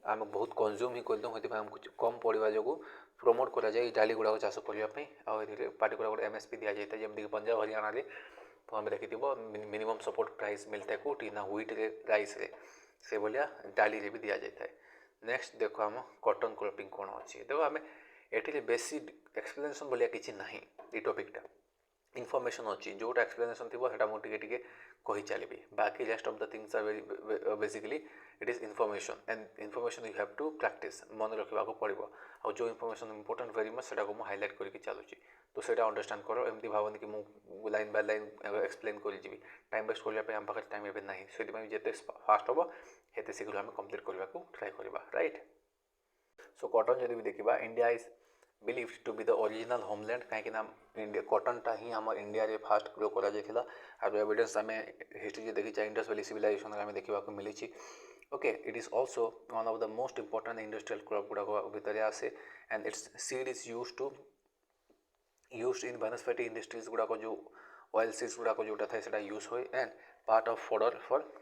आम बहुत कंज्यूम ही करदे आमको कम पड़ा जो प्रमोट करा जाए डाली गुड़ाक चाष करने आगे पार्टिकुलर गोटे MSP दि जाए जमीक पंजाब हरियाणा तो आम देखी मिनिमम सपोर्ट प्राइस मिलता है कौटी ना व्हीट रे राइस रे से भाया डाली भी दि जाए। नेक्स्ट देखो आम कॉटन क्रॉपिंग कौन अच्छी देखो आम ये बेसी एक्सप्लेनेशन भाया किसी ना ये टॉपिकटा इनफॉरमेशन अच्छी जोटा एक्सप्लेनेशन थी सेटा मुझे टे कही चली बाकी rest of the things are very basically it is information and information you have to practise मन रखा पड़ो आ जो इनफॉरमेशन इंपोर्टेंट वेरी मच से हाईलाइट करके चलुची तो से अंडरस्टैंड कर एमती भावनी कि मुझे लाइन बाय लाइन एक्सप्लेन करी टाइम वेस्ट करने आम पाखे टाइम एवं ना से जिते फास्ट हम हेते शीघ्र आम कम्प्लीट करने को ट्राए करवा राइट। सो कॉटन जब भी देखा India is believed to be the original homeland कहीं इंडिया कॉटनटा ही आम इंडिया रे फास्ट ग्रो करा आर एविडेंस आम हिस्ट्री देखी इंडस वैली सिविलाइजेशन आम देखा मिली okay it is also one of the most important industrial crop गुड़ाक भितर आसे and its seed is used in vanaspati industries गुड़ाक जो ऑयल सीड्स गुड़ाक जोटा था सेटा यूज हुए and part of fodder for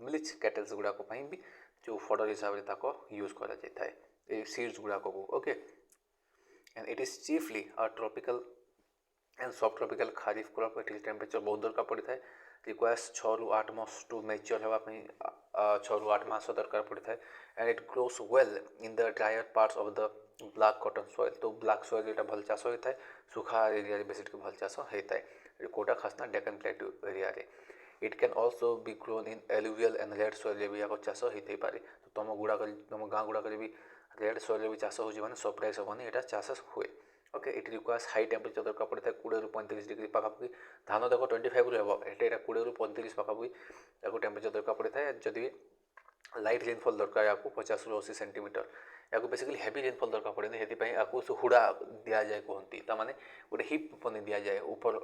milk cattles गुड़ाक भी जो फॉडर हिसाब से यूज करा जाता है सीड्स गुड़ाक को okay and it is chiefly a tropical and सब tropical kharif crop at temperature बहुत दरकार पड़ी है रिक्वायर्स 6 ରୁ 8 मास टू मैच्योर होगापी 6 ରୁ 8 मास दरकार पड़ी है and it grows well in the drier parts of the black cotton soil तो ब्लैक सॉइल यहाँ भल चाष होता है सुखा एरिया बेसिक भल चाष होता है कोटा खासना डेकन प्लेट्यू एरिया रे it can also be grown in alluvial and red soil भी या चाष होते पारे तो तुम गुड़ाक तुम गाँ गुड़ाक भी रेड सॉइल भी चाष हो सरप्राइज हेनी यहाँ चाष हुए okay it requires high temperature दरकार पड़ता है 20 ରୁ 35 डिग्री पाखापाखि धान देख 25 ରୁ एबव ये 20 ରୁ 35 पाखापाखि या टेम्परेचर दरकार पड़ता है जदि लाइट रेनफॉल दरकार या 50 ରୁ 80 सेंटीमीटर या बेसिकली हेवी रेनफॉल दरकार पड़े से हुड़ा दि जाए कहती मैंने गोटे हिप बनी दि जाए ऊपर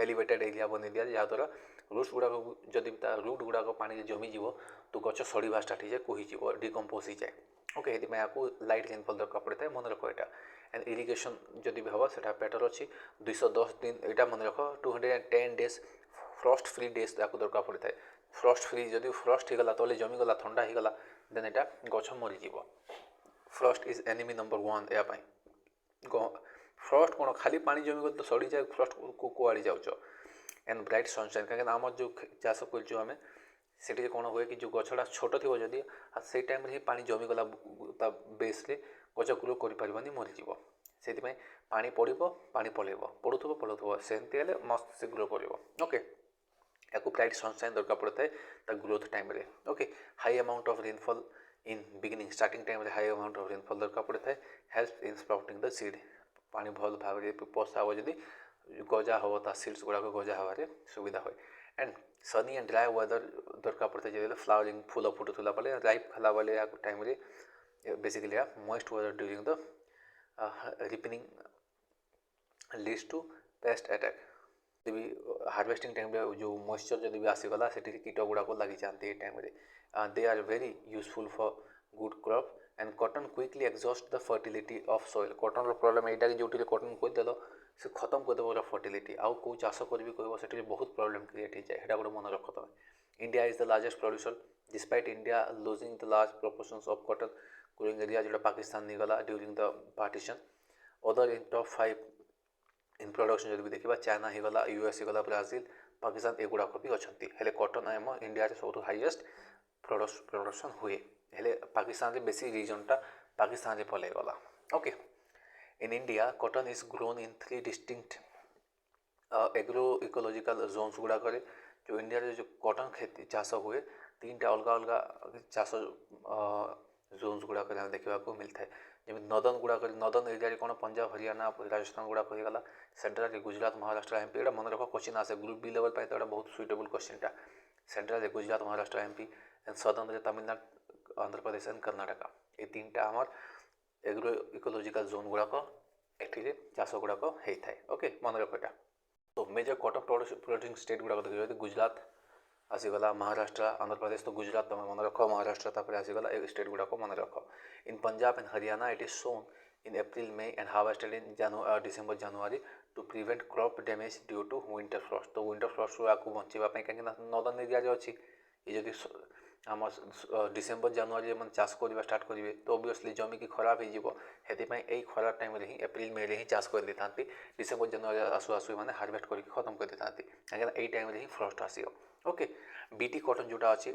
एलिवेटेड एरिया बनी दि जाए जहाँद्वारा रूट्स गुड़ाक जदि रूट गुड़ाक पानी जमीज तो गच सड़ा स्टार्ट हो जाए कहीजी डिकम्पोज हो जाए ओके ये लाइट रेनफॉल दरकार पड़ता है मन रख यहाँ एंड इरिगेशन जदि भी हम से बेटर अच्छी 210 दिन यहाँ मन रख 210 डेज फ्रस्ट फ्री डेज या दरकार पड़ता है फ्रस्ट फ्री जदि फ्रस्ट होगला तो जमीगला ठंडा होगला देन यहाँ गच मरीज फ्रस्ट इज एनिमी नंबर 1 यापाई फ्रस्ट कौन खाली पानी जमीगले तो सड़ी जाए फ्रस्ट को कुआड़ी जाऊच एंड ब्राइट सनशाइन कहीं आम जो चाष कर से कौन हुए कि जो गछटा छोट थी जदि से टाइम ही पानी जमीगला बेस गच ग्रो कर मरीज से पानी पड़ो पानी पलैब पड़ू सेमती मस्त से ग्रो कर ओके या ब्राइट सनशाइन दरकार पड़ता है ग्रोथ टाइम रे okay high amount of rainfall in beginning starting time high amount of rainfall दरकार पड़ता है help in sprouting the seed पानी भल भाव पशा हो जदि गजा हम ता सीड्स गुड़ाक गजा हबारे सुविधा हुए and sunny and dry weather दरकार पड़ता है जो फ्लावरिंग फूल फुटुला बेले राइप खला बेले या टाइम रे basically moist weather during the ripening leads to pest attack भी हार्वेस्टिंग टाइम जो मॉइस्चर जब भी आसीगला से कीट गुड़ाक लगी जाती है time they are very useful for good crop and cotton quickly exhaust the fertility of soil cotton problem यहाँ कि जो कॉटन खोदेल से खत्म करदेव फर्टिलिटी आउ कौ चाष करी कह से बहुत प्रॉब्लम क्रिएट हो जाए गोटे मन रख तुम India is the largest producer despite India losing the large proportions of cotton growing area जो पाकिस्तान नहीं गला during the partition other in top 5 in production जो भी देखा चाइना ही गला यूएस ही गला ब्राजिल पाकिस्तान एगुड़ाक भी अच्छा हेले कॉटन आम इंडिया सब हाईएस्ट प्रोडक्शन हुए हेले पाकिस्तान बेसी रीजनटा पाकिस्तान पलि गला okay in India cotton is grown in 3 distinct agro ecological zones गुड़ाक जो इंडिया जो कॉटन खेती चाष हुए 3टा अलग अलग चाष जोन्स गुड़ाक देखा मिलता है जमी नदन गुड़ाक नदन एरिया कौन पंजाब हरियाणा राजस्थान गुड़ाक होगा सेंट्रल गुजरात महाराष्ट्र एमपी यहाँ मन रख क्वेश्चन आसे ग्रुप बी लेवल पर तो बहुत सुइटेबल क्वेश्चनटा central Gujarat Maharashtra MP and southern Tamil Nadu Andhra Pradesh and Karnataka ये 3टा आम एग्रो इकोलॉजिकल जोन गुड़ाक ये चाष गुड़ाक होता है ओके मन रख यहाँ तो मेजर कॉटन प्रोड्यूसिंग स्टेट गुड़ाक देखिए गुजरात आसीगला महाराष्ट्र आंध्र प्रदेश तो गुजरात तुम मन रख महाराष्ट्र तापर आसीगला ए स्टेट गुड़ाक मन रख in Punjab and Haryana it is sown in April May and harvested in December January to prevent crop damage due to winter frost तो विंटर फ्रस्ट आपको बचाई कहीं नॉर्दर्न एरिया अच्छी ये जदि आम डिसेंबर जनवरी में चाष करवा स्टार्ट करेंगे तो ऑब्वियसली जमी की खराब हो खरा टाइम ही एप्रिल मे रे ही चाष कर देता डिसेंबर जनवरी आसु आसु मैंने हार्वेस्ट करके खत्म कर देता कहीं टाइम ही फ्रस्ट आसो ओके बीटी कॉटन जोटा अच्छी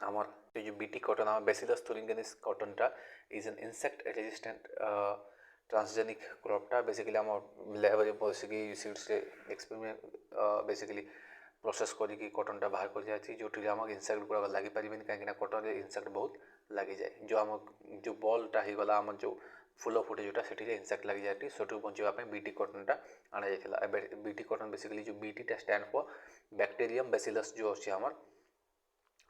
आमर जो बीटी कॉटन आम बेसिलस thuringiensis कॉटनटा is an insect resistant transgenic क्रॉपटा बेसिकली आम लैब बसिकी सीड्स एक्सपेरिमेंट बेसिकली प्रोसेस करी कॉटनटा बाहर कर जाए जो इनसेक्ट गुड़ा लगी पारे कहीं कॉटन इनसेक्ट बहुत लगी जाए जो आम जो बॉलटा हो गला आम जो फूल फुटे जोटा से इनसेक्ट लगी जाए से बचाई बीटी कॉटनटा आना जाता बीटी कॉटन बेसिकली जो बीटीटा स्टैंड फॉर बैक्टेरियम बेसिलस जो अच्छे आमर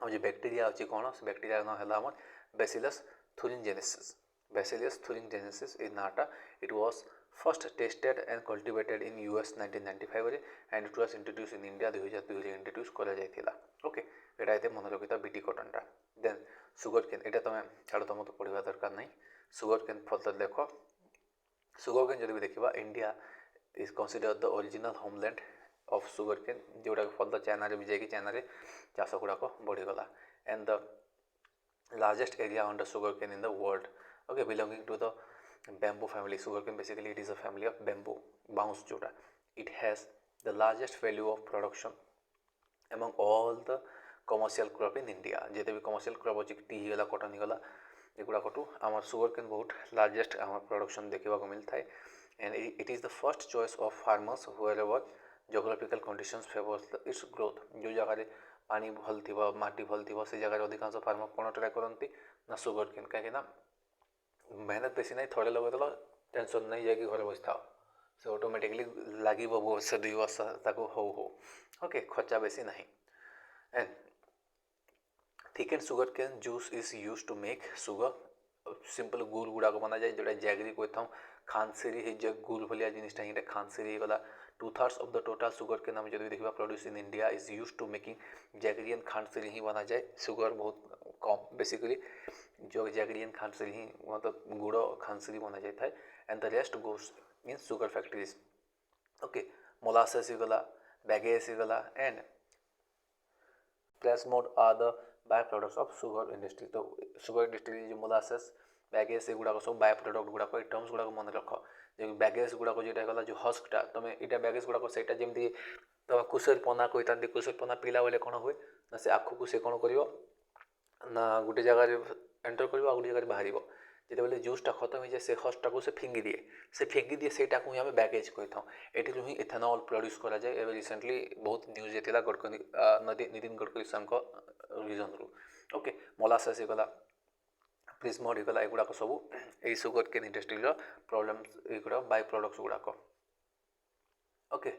जो बैक्टेरिया अच्छी कौन से बैक्टेरिया ना है आमर Bacillus thuringiensis Bacillus thuringiensis is नाटा it was first tested and cultivated in US 1995 and it was introduced in India 2002 introduce करा जाइथिला ओके एटा एते मन रखिता बीटी कॉटनटा देन सुगर केन एटा तमे छाड़ तुम तो पढ़ा दरकार नहीं सुगर केन फर्दर देख सुगर केन जब भी देखा India is consider the original homeland of sugar cane जोटा फर्दर चाइना भी जाकि चाइना चाष गुड़ाक बढ़ीगला and the largest area under sugarcane in the world okay belonging to the bamboo family sugarcane basically it is a family of bamboo bounce jota it has the largest value of production among all the commercial crop in India जेते भी commercial crop अछि T हिगला cotton हिगला एगुड़ा कटू आमर sugarcane बहुत largest आमर production देखा को मिलता है and it is the first choice of farmers wherever geographical conditions favors its growth जो जगह पानी भल थी माटी भल थी से जगह अधिकांश फार्मर कौन ट्राए करती ना सुगर केन कहीं मेहनत बेसी ना थोड़े लगेदेल टेंशन नहीं जाए कि घर बस था से ऑटोमेटिकली लगे वर्ष 2 वर्ष हो ओके खर्चा बेसी ना and thickened sugarcane juice is use to make sugar simple गुड़ गुड़ाक बना जाए जोटा जैगरी कही खानसेरी गुड़ भाया जिनटा खानसेरी गला 2/3 of the total sugar के नाम जब देखा produce in India is use to making jaggery and khandsari ही बना जाए सुगर बहुत कम बेसिकली जो जैगरी एंड खानसेरी ही मतलब गुड़ खानसेरी बना जाता है and the rest goes in sugar factories okay molasses गला बैगेस गला and press mud are the by products of sugar industry तो सुगर इंडस्ट्री जो मोलासेस बैगेस एगुड़ा सब बाय प्रोडक्ट गुड़ाक टर्म्स गुड़ाक मन रख जो बैगेस गुड़ाक जोटा गला जो हस्कटा तुम यहाँ बैगेस गुड़ाक से जमी तुम कुशर पना कही कुशर पना पीला बेले कौन हुए ना से आखु को से कौन कर ना गोटे जगार एंटर कर गोटे जगह बाहर जो बेले जूसटा खत्म हो जाए से हस्टा को से फिंगी दिए से आम बैगेज कही था ये ही इथेनॉल प्रोड्यूस करा जाए रिसेंटली बहुत न्यूज होता गडकरी नितिन गडकरी सर रिजन रू ओके मोलासेस गला प्रिजमोड गला एगुड़ाक सब यही सुगर केन इंडस्ट्री प्रॉब्लम युवा बाय प्रोडक्ट्स गुड़ाक ओके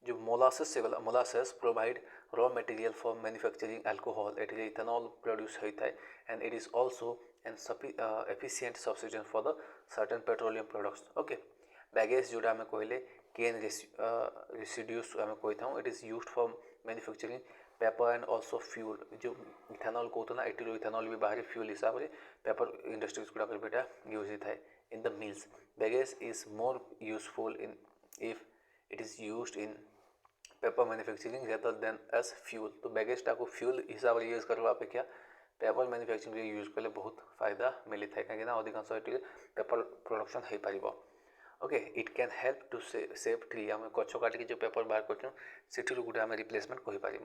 जो मोलासेस से गला molasses provide raw material for manufacturing alcohol at ethanol produce होता है and it is also an efficient substitute for the certain petroleum products okay bagasse जोटा आम कहले केन रेसिड्यूस आम कही था it is used for manufacturing paper and also fuel जो ethanol कहते हैं ये इथेनॉल भी बाहर फ्यूल हिसाब से पेपर इंडस्ट्रीज गुड़ाक बेटा यूज होता है in the mills bagasse is more useful in if it is used in paper manufacturing rather than as fuel तो बैगेजटा को फ्यूल हिसाब से यूज करवा अपेक्षा पेपर मैन्युफैक्चरिंग यूज कले बहुत फायदा मिली था कहीं अधिकांश पेपर प्रोडक्शन हो पार okay it can help to save tree आम गछ काटिक जो पेपर बाहर कर गोटे आम रिप्लेसमेंट कहीपर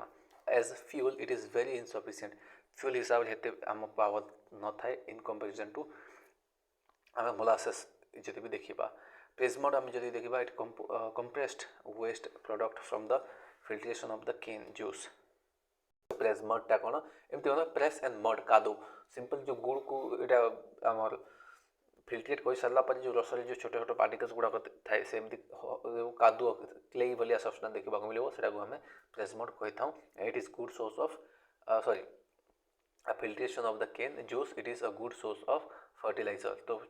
as fuel it is very insufficient fuel हिसाब से आम पावर न थाए इन कंपेरिजन टू आम मोलासेस जब भी देखा प्रिजमोड आम जब देखा it compressed waste product from the filtration of the cane juice प्रेजमडटा कौन एमती कौन प्रेस एंड मड कादो सिंपल जो गुड़ को यहाँ आमर फिल्ट्रेट कर सारा जो रस जो छोटे छोटे पार्टिकल्स गुड़ाक थाए सेमती कादुआ क्ले भाया सब्सटेंस देखा मिले से आम प्रेजमड कही था it is good source of sorry filtration of the cane juice it is a good source of fertiliser तो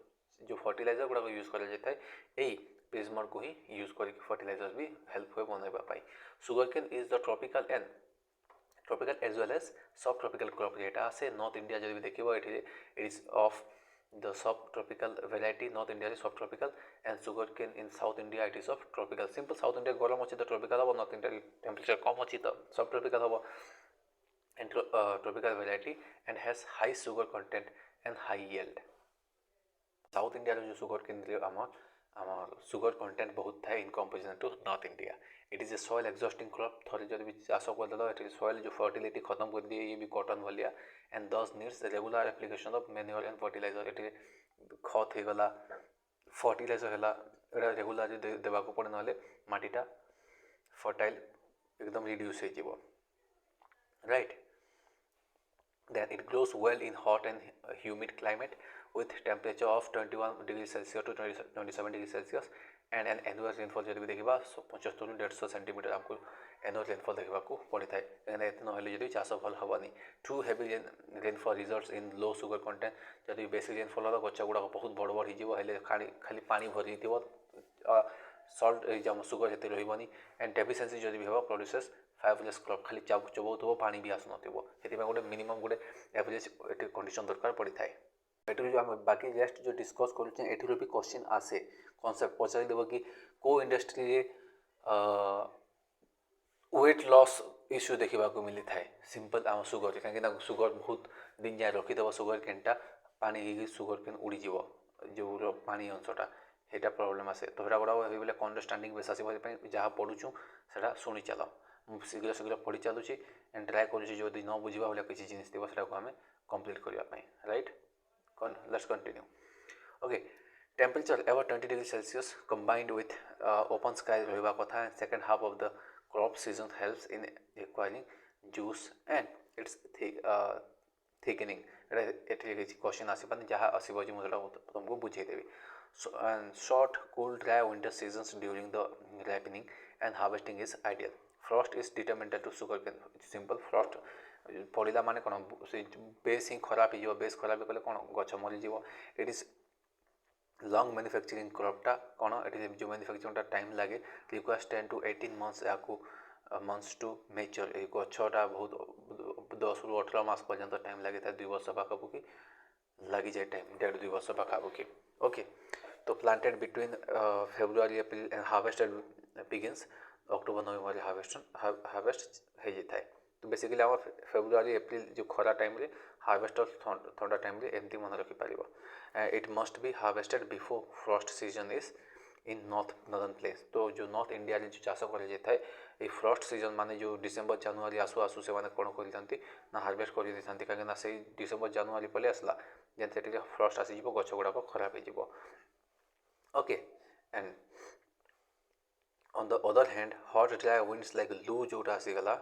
जो फर्टिलाइजर गुड़ाक यूज करा जाता है यही पेज मड को ही यूज करके फर्टिलाइजर्स भी हेल्प हुए बनवाई। Sugarcane is the tropical and tropical as well as subtropical crop जेटा से नॉर्थ इंडिया जब भी देखिए it is of the subtropical variety north India is subtropical and sugarcane in south India it is of tropical simple south India गरम अच्छी तो tropical हवा north India temperature कम अच्छी तो subtropical हवा and tropical variety and has high sugar content and high yield south India जो sugarcane आमर sugar content बहुत थाए in comparison to north India it is a soil exhausting crop थोड़ी जब भी चाष करदे सॉइल जो फर्टिलिटी खत्म कर दिए ये भी कॉटन भलिया and this needs regular application of manure and fertiliser ये खत हो गला फर्टिलाइजर है रेगुलर देवा पड़े ना मटीटा फर्टाइल एकदम रिड्यूस हो right then it grows well in hot and humid climate with temperature of 21 degrees Celsius to 27 degrees Celsius and an annual rainfall जब भी देखा 75 to 150 सेंटीमीटर आपको annual rainfall देखा पड़ी था कहना एत ना चाष भल हेनी too heavy rainfall results in low sugar content जब बेसी रेनफॉल होला गछ गुड़ा बहुत बड़ बड़ हो खाली पानी भरी सल्ट एग्जाम सुगर हेते रही एंड डेफिशिएंसी जब भी हम प्रोड्यूसेस फाइवलेस क्रॉप खाली चबाऊ पानी भी आसुन से गोटे मिनिमम गोटे एवरेज ये कंडीशन दरकार पड़ी थाए ये जो आम बाकी जस्ट जो डिस्कस करुचे ये भी क्वेश्चन आसे कॉन्सेप्ट पचारिदेव कि को इंडस्ट्री वेट लॉस इश्यू देखा मिली थाए सिंपल आम सुगर कहीं सुगर बहुत दिन जाए रखीदेव सुगर केनटा पानी सुगर केन उड़ीज जो पानी अंशटा यहाँ प्रोब्लेम आसे तो यहाँ गुड़ा अंडरस्टांडिंग बेस आसो जहाँ पढ़ुचु से शुणी चल शीघ्र शीघ्र पढ़ी चलुची एंड ट्राए करुँच जो न बुझा भाई किसी जिन थी आम कंप्लीट करने right let's continue okay temperature ever 20 degree Celsius combined with open sky रहा कथा and second half of the crop season helps in acquiring juice and it's thickening ये क्वेश्चन आसपानी जहाँ आसो मुझे तुमको बुझेदेवी short cool dry winter seasons during the ripening and harvesting is ideal frost is detrimental to sugarcane simple frost पड़ा माने कौन base ही खराब हो बेस खराब कले कौन गच मरीज इट इज लंग मैन्युफैक्चरिंग क्रॉपटा कौन ये जो मैन्युफैक्चरिंग टाइम लगे रिक्वायर्स 10 to 18 months या मंथ्स टू मेच्योर ये गछटा बहुत 10 ରୁ 18 मास पर्यंत टाइम लगे 2 वर्ष पाखापाखि लगी जाए टाइम 1.5-2 वर्ष पाखापाखि ओके तो planted between February April and harvested begins October November harvest हो जाए तो बेसिकली आम फेब्रुआरी एप्रिल जो खरा टाइम रे हार्वेस्टर थंडा टाइम रे एमती मन रखिपर it must be harvested before frost season is in northern place तो जो नॉर्थ इंडिया जो चाष कर फ्रस्ट सीजन माने जो डिसेम्बर जानुआरी आसु आसु से कौन कर हार्वेस्ट कर कहीं से डिसेम्बर जानुआरी पलि आसला जेन फ्रस्ट आसीज गछ गुड़ाक खराब हो okay and on the other hand hot dry winds like लू जोटा आसीगला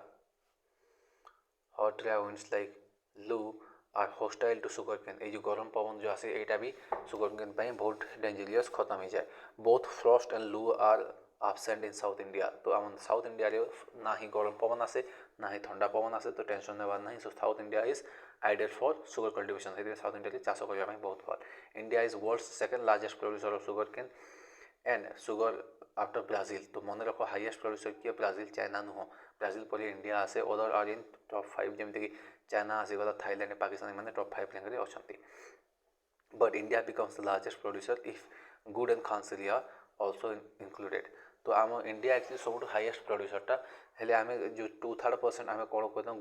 हॉट ड्राई विंड्स लाइक लू आर होस्टाइल टू सुगरकेन ये जो गरम पवन जो आसे यहाँ भी सुगरकेन बहुत डेंजरियस खत्म हो जाए both frost and loo are absent in South India तो आम साउथ इंडिया ना ही गरम पवन आसे ना ही ठंडा पवन आसे तो टेंशन नेबार ना so south India is ideal for sugar cultivation से साउथ इंडिया चाष करने बहुत भल India is world second largest producer of sugar cane and sugar after Brazil तो मन रख हाईएस्ट प्रोड्यूसर किए ब्राजिल चाइना नुह ब्राजिल पर इंडिया आसे अदर आर इन टॉप 5 जमीक चाइना आसीगला थाईलैंड पाकिस्तान मैंने टॉप 5 रैंक अच्छा but India becomes the largest producer if gur and खानसिली are also included तो आम इंडिया एक्चुअली सब हाईएस्ट प्रोड्यूसरटा हेले आम जो 2-3% आम कौन करता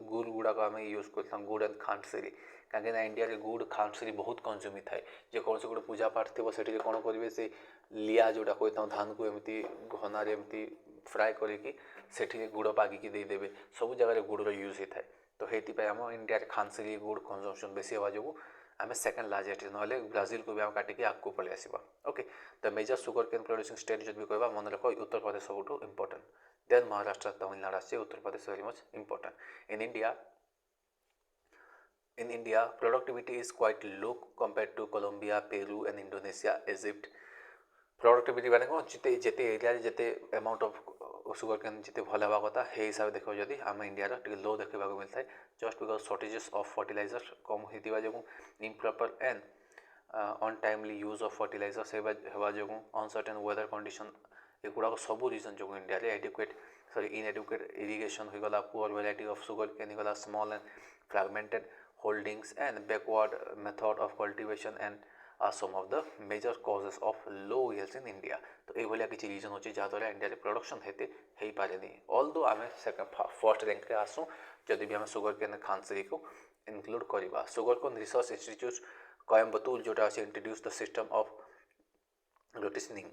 गुड़ गुड़ाक आम यूज करता गुड़ एंड खानसिरी कहीं इंडिया रे गुड़ खानसिरी बहुत कंज्यूम थाए जेको गोटे पूजा पाठ थी से कौन करेंगे से लिया जोटा कहता धान को एमती घनार एमती फ्राए करके गुड़ पागिकी देदेवे सब जगह गुड़ यूज होता है तो ये आम इंडिया खानसिरी गुड़ कंजम्पशन बेसी हवा जो आम सेकेंड लार्जेस्ट ना ब्राजिल को भी आम काटिकी आगू पलि आसवा okay the major sugar cane producing state जो भी कह मन रख उत्तर प्रदेश सब इंपोर्टेंट देन महाराष्ट्र तमिलनाडु आसे Uttar Pradesh very much important in India productivity is quite low compare to Colombia Peru and Indonesia Egypt productivity मैंने कौन जिते जिते एरिया जिते अमाउंट ऑफ सुगर केन जिते भल हवा कथा हे हिसाब से देखो जदि आम इंडिया लो देखा मिलता है just because shortages of fertiliser कम होता जो improper and untimely use of fertilisers हेबा जो अनसर्टेन वेदर कंडीशन एगुड़ा सब रीजन जो इंडिया रे एडिक्वेट सॉरी इनएडिक्वेट इरिगेशन हो गला poor variety of sugar cane हो गला small and fragmented holdings and backward method of cultivation and are some of the major causes of low yields in India. तो ये भाया किसी reason अच्छे जहाँद्वारा India रे production हेते हो पारे ऑल्दो आम फर्स्ट रैंक रे आसू जदि भी आम सुगर केन खानसरी को इनक्लूड करवा। Sugar cane research institute Coimbatore जोटा अच्छे introduce the system of rotationing.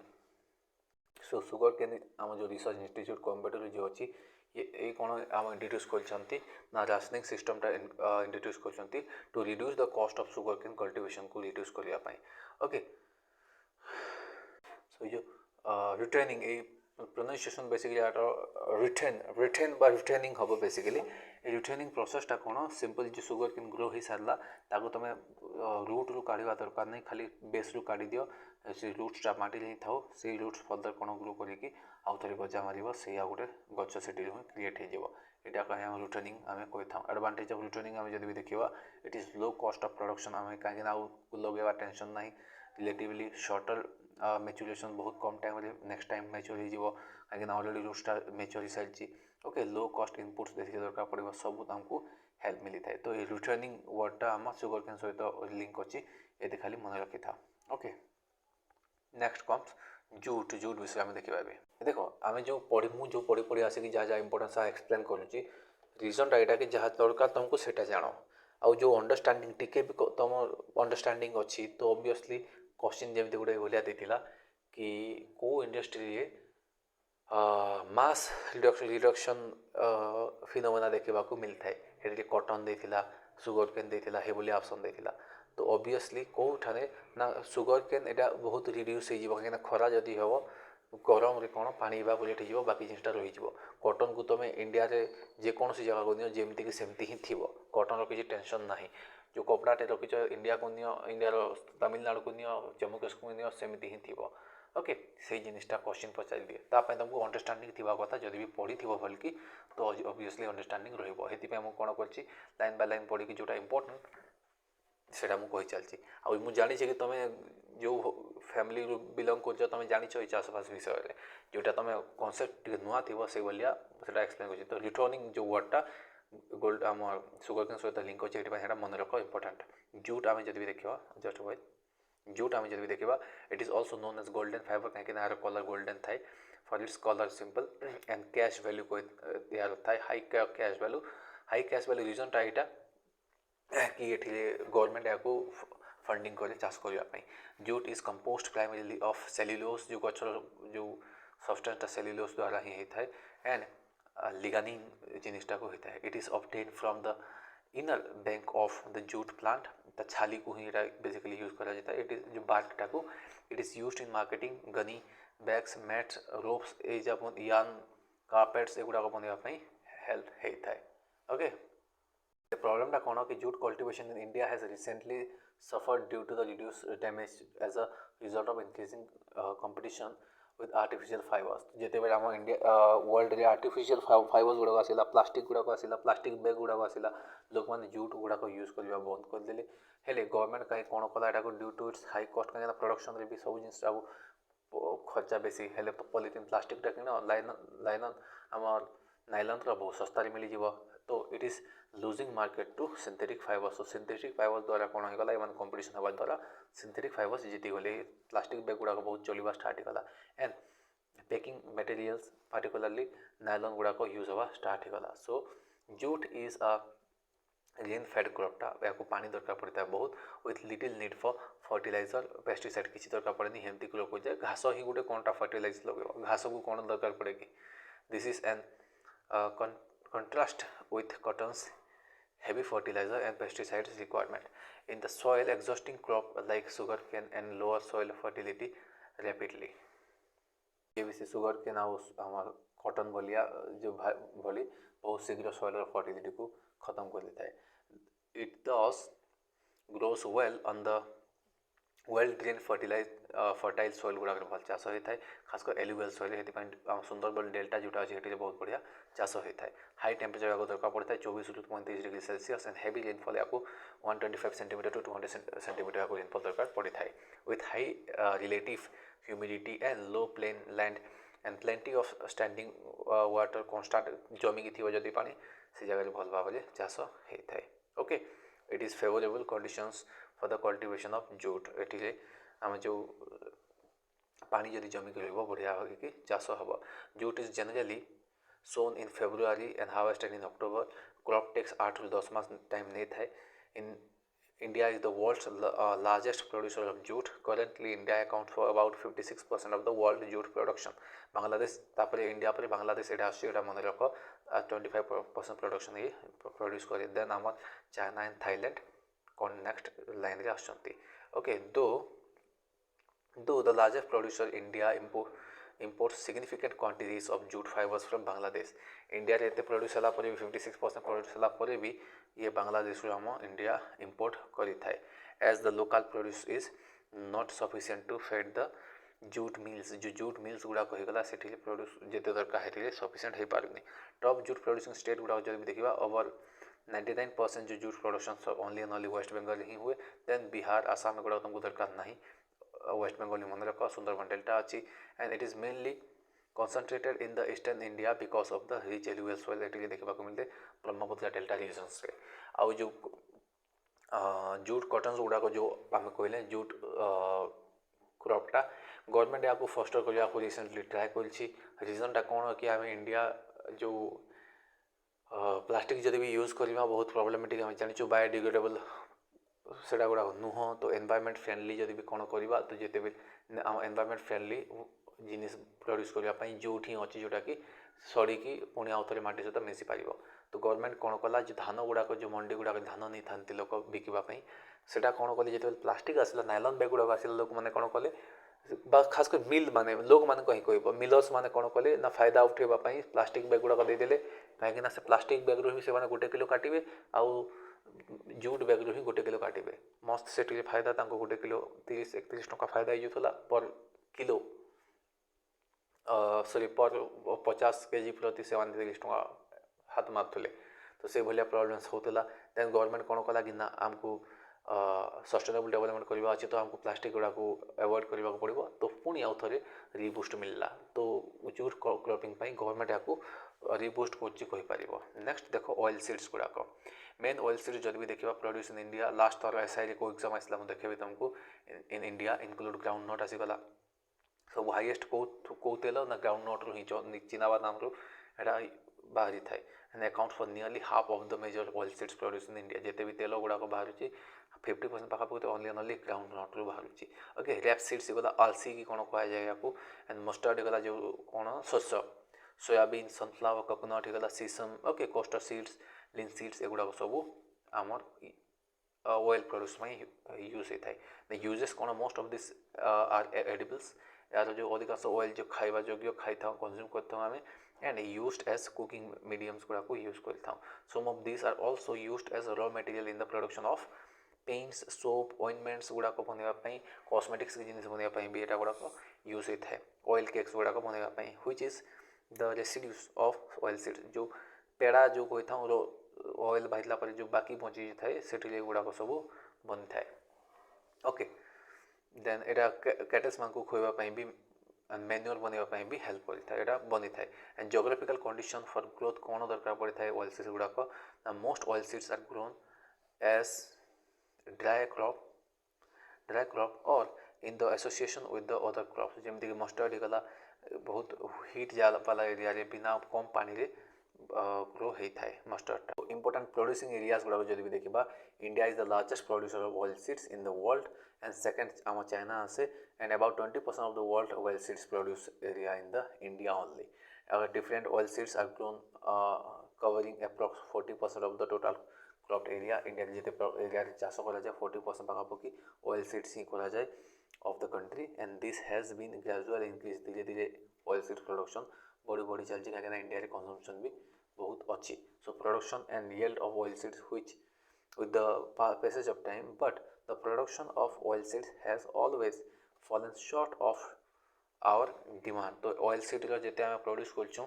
So sugar cane आम जो रिसर्च इंस्टीट्यूट कोयम्बटूर जो अच्छी ये कौन आम इंट्रोड्यूस कर राशनिंग सिस्टमटा इंट्रोड्यूस कर to reduce the cost of sugar cane cultivation को रिड्यूस करने। ओके सो जो रिटेनिंग प्रोनाउंसिएशन बेसिकली रिटेन बा रिटेनिंग हम बेसिकली रिटेनिंग प्रोसेसटा कौन सिंपल जो सुगर केन ग्रो हो सारा ताको तुम रूट रू काढ़ा दरकार नहीं खाली बेस रू काढ़ी दियो से रूट्सटा माटी ही था से रूट्स फर्दर कौन ग्रो करके आउ थे गजा मार से आ गोटे गच से क्रिएट हो यहाँ कहीं आम रिटर्निंग आम कही था। एडवांटेज ऑफ रिटर्निंग आम जब भी देखा it is low cost of production आम कहीं लगेगा टेंशन ना रिलेटिवली शॉर्टर मैच्योरेशन बहुत कम टाइम नेक्स्ट टाइम मैच्योर हो कहीं अलरेडी रूट्सटा मैच्योर हो सारी। ओके लो कॉस्ट इनपुट्स देखिए दरकार पड़े सब आमको हेल्प मिली थाए। तो ये रिटर्निंग वर्डटा आम सुगर केन सहित लिंक अच्छी ये खाली मन रखी था। Okay next comes jute jute विषय आम देखा देखो आम जो पढ़ी पढ़ी आसिक जहाँ जहाँ इंपोर्टेंस एक्सप्लेन करुँची रिजनटा यहाँ कि जहाँ दरकार तुमको सेटा जान आउ जो अंडरस्टैंडिंग टिके भी तुम अंडरस्टैंडिंग अच्छी तो ऑब्वियसली क्वेश्चन जमी गोटे भाया देता कि को इंडस्ट्री मास रिडक्शन फिनोमेना देखा मिलता है ये कॉटन देता सुगर केन देता है बोली ऑप्शन देता। तो ऑब्वियसली कौठाने ना सुगर केन यहाँ बहुत रिड्यूस हो कहीं खरा जदि हम गरम रे कौन पानी इवापोरेट हो बाकी जिनटा रही कॉटन को तुम इंडिया रे जेकोसी जगह को नि जमती कि सेमती ही थी कॉटन किसी टेंशन ना जो कपड़ाटे रखीच इंडिया को नि इंडिया तमिलनाडु को नि जम्मू कश्मीर को नि सेमती ही थी। ओके से जिनटा क्वेश्चन पचारि दिए ताप तुमको अंडरस्टैंडिंग थी कथा जब भी पढ़ी भल कि तो ऑब्वियसली अंडरस्टैंडिंग रही कौन कर लाइन बाय लाइन पढ़ी जोटा इंपोर्टेंट सेटा मु कही चलती आ मु जानी कि तुम जो फैमिली बिलंग कर तुम जान चाषबास विषय में जोटा तुम कनसेप्ट नुआ थी से भाया से एक्सप्लेन कर। तो रिटर्निंग जो वर्डटा गोल्ड आम सुगर केन सहित लिंक अच्छे ये मन रख इंपोर्टेंट। जूट आम जब भी देखा जस्ट वाइज जूट आम जब भी देखा it is also known as golden fibre कहीं यार कलर गोल्डन थाए for its colour simple and cash value को यार थाए हाई कैश वैल्यू रिजनटा यहाँ कि ये गवर्नमेंट या फंडिंग करे चाष करने। Jute is compost primarily of cellulose जो गचर जो सब्सटेंसटा सेल्युलोज द्वारा ही होता है एंड लिगानिन जिनिसटा को होता है। It is obtain from the inner bank of the jute plant ता छाली को ही बेसिकली यूज करा जाता है। इट इज जो बार्कटा को it is used in marketing gunny bags mats ropes as yarn carpets एगुड़ा बनवाई हेल्प होता है। ओके The problem कौन कि jute cultivation in India has recently suffered due to the reduced damage as a result of increasing competition with artificial fibers। जिते बेले आम India world रे आर्टिफिशियल फाइबर्स गुड़ाक आसला प्लास्टिक गुड़ाक आसला प्लास्टिक बैग गुड़ाक आसला लोक मैंने जूट गुड़ाक यूज करवा बंद करदे हेले गवर्नमेंट कहीं कौन कला यहाँ ड्यू टू इट्स हाई कस्ट कहीं प्रोडक्शन भी सब जिन खर्चा बेसी हेले पॉलिथिन प्लास्टिकटा कि लाइनन आम नाइलन बहुत सस्तार मिल तो it is losing market to synthetic fibres. तो सिंथेटिक फाइबर्स द्वारा कौन होगा इन कंपटीशन होगा द्वारा सिंथेटिक फाइबर्स जीति गले प्लास्टिक बैग गुड़ाक बहुत चलवा स्टार्ट होगा and packing materials particularly nylon गुड़ाक यूज हवा स्टार्ट होगा। So jute is a rain fed क्रॉपटा या पानी दरकार पड़ता है बहुत with little need for fertiliser pesticide किसी दरकार पड़े हेमती को लोग जाए घास ही गोटे कौनटा फर्टिलाइज लगे घास को कौन दरकार पड़ेगी। This is an contrast with cotton's heavy fertilizer and pesticides requirement in the soil exhausting crop like sugarcane and lower soil fertility rapidly। ये भी सुगर केन आम कॉटन भलिया जो भली बहुत शीघ्र सॉइल फर्टिलिटी को खत्म कर देता है। It does grows well on the well drain fertile soil गुड़ाक भल चाष होता है खासकर एलुवियल सॉइल से सुंदरबन डेल्टा जोटा अच्छे ये बहुत बढ़िया चाष होता है हाई टेम्परेचर या दरकार पड़ता है 24 ରୁ 35 degree Celsius and heavy rainfall या 125 सेंटीमीटर टू 200 सेंटीमीटर या रेनफॉल दरकार पड़ी है with high relative humidity and low plain land and plenty of standing water constant जमिकी थी जदि पानी से जगह भल भाव में चाष होता है okay it is favourable conditions for the cultivation of jute ये आम जो पानी जदि जमिक रहा बढ़िया होगी चाष हम jute is generally sown in February and harvested in October crop takes 8 ରୁ 10 मास टाइम नहीं था इन India is the world's largest producer of jute. Currently, India accounts for about 56% of the world jute production. Bangladesh, तापर India पर Bangladesh एटा आछे एटा मन रख 25% production ये produce करे. Then आम China and Thailand next line रे आछंती. Okay, though the largest producer India imports significant quantities of jute fibers from Bangladesh. India रे एते produce होला पर भी 56% produce होला पर भी ये बांग्लादेश रू हम इंडिया इंपोर्ट करी थाए as the local produce is not sufficient to fed the jute mills जो जूट मिल्स गुड़ा कहीगला से प्रोड्यूस जिते दरकार है सफिशिएंट हो पारनी टॉप जूट प्रोड्यूसिंग स्टेट गुड़ा जब देखा ओवर 99% जो jute production only and only West Bengal ही हुए देन बिहार आसाम गुड़ा तुमको दरकार नहीं वेस्ट बेंगल मन रख सुंदरबन डेल्टा अच्छी and it is mainly concentrated in the eastern India because of the rich alluvial soil ये देखा मिलते ब्रह्मपुत्र डेल्टा रीजन्स रे आउ जो जूट कटन्स गुड़ाक जो आम कहले जूट क्रॉपटा गवर्नमेंट या फस्टर करने को रिसेंटली ट्राए करीजनटा कौन कि आम इंडिया जो प्लास्टिक जब भी यूज करवा बहुत प्रॉब्लमेटिक आम जाचु बायोडिग्रेडेबल सेटा गुड़ा नुह तो एनवायरमेंट फ्रेंडली जब भी कौन करवा तो जिते भी एनवायरमेंट फ्रेंडली जिनिस प्रोड्यूस करने जो अच्छी जोटा कि सड़ी पुणी आउ थे माटी सहित मिसी पार तो गवर्नमेंट कौन कला जो धान गुड़ाक जो मंडी गुड़ाक धान नहीं था लोक बिकवाई से कौन कले जो प्लास्टिक आसला नाइलॉन बैग गुड़ाक आसला लोक मैंने कौन कले खासकर मिल माने लोक मैंने कहीं कह मिलर्स मैंने कौन कले ना फायदा उठेबाई प्लास्टिक बैग गुड़ाक देदेले कहीं से प्लास्टिक बैग रू ही से 1 किलो काटे आउ जूट बैग रू ही 1 किलो काटे मस्त से फायदा 1 किलो 30-31 टका फायदा होता पर किलो सॉरी पर 50 केजी प्रति से 30 टका हाथ मारुले तो से भाया प्रॉब्लम्स होता देन गवर्नमेंट कौन कला कि ना आमको सस्टेनेबल डेवलपमेंट करवा अच्छे तो आमको प्लास्टिक गुड़ा को अवॉइड करने पड़ो तो पुणी आउ थे रिबूस्ट मिलला तो जूट क्रॉपिंग गवर्नमेंट आपको रिबूस्ट कर नेक्स्ट देख ऑयल सीड्स गुड़ाक मेन ऑयल सीड्स जब भी देखा प्रोड्यूस इन इंडिया लास्ट थर एसआई को एग्जाम आसला मुझे तुमको in India include groundnut आसीगला सब हाईएस्ट कौ तेल ना ग्राउंड नट रू ही चिनाबादाम रू एटा बाहरी थाए and account for nearly half of the major oil seeds produce in India जिते भी तेल गुड़ाक बाहर 50% पाखापाखि only and only groundnut रू बाहर ओके रैप सीड्स गला आलसी की कौन कह जाए एंड मस्टर्ड गला जो कौन शस्य सोयाबीन सनफ्लावर कोकोनट गला sesame okay castor seeds linseeds एगुड़ाक सब आमर ऑयल प्रोड्यूस यूज होता है यूजेस कौन most of this are edibles यार जो अधिकांश ऑयल जो खाइबा योग्य खाई था कंज्यूम करता आम and used as cooking mediums गुड़ा को यूज करता some of this are also used as raw material in the production of paints soap ointments गुड़ाक बनवाई कॉस्मेटिक्स जिन बनवाई भी यहाँ गुड़ाक यूज होता है ऑयल केक्स गुड़ाक बनवाई which is the residues of oil seeds जो पेड़ा जो कही था ऑयल बाहर पर जो बाकी बची थाए से गुड़ाक सब बनी थाए ओके देन एटा कैटल्स मान को खुआवाई भी मैन्योर बनवाई भी हेल्प करता बनी थाए and geographical condition for growth कौन दरकार पड़ी था ऑयल सीड्स गुड़ाक most oil seeds are grown as dry crop or in the association with the other crops जमीक मस्टर्ड गला बहुत हिट वाला एरिया रे बिना कम पानी रे ग्रो होता है मस्टर्ड इंपोर्टेंट प्रोड्यूसिंग एरियाज गुड़ा जब भी देखा India is the largest producer of oil seeds in the world and second आम चाइना आसे and about 20% of the world oil seeds produce area in the India only अगर different oil seeds are grown covering approx 40% of the total crop area India जिते area चाष कर 40% पाखापाखि oil seeds ही करा जाए of the country and this has been gradual increase धीरे धीरे ऑयल सीड्स प्रोडक्शन बढ़ी चलती कहीं इंडिया कंजम्पशन भी बहुत अच्छी so production and yield of oil seeds which with the passage of time but the production of oilseeds has always fallen short of our demand. तो oilseed रो जेते आमे produce करछुं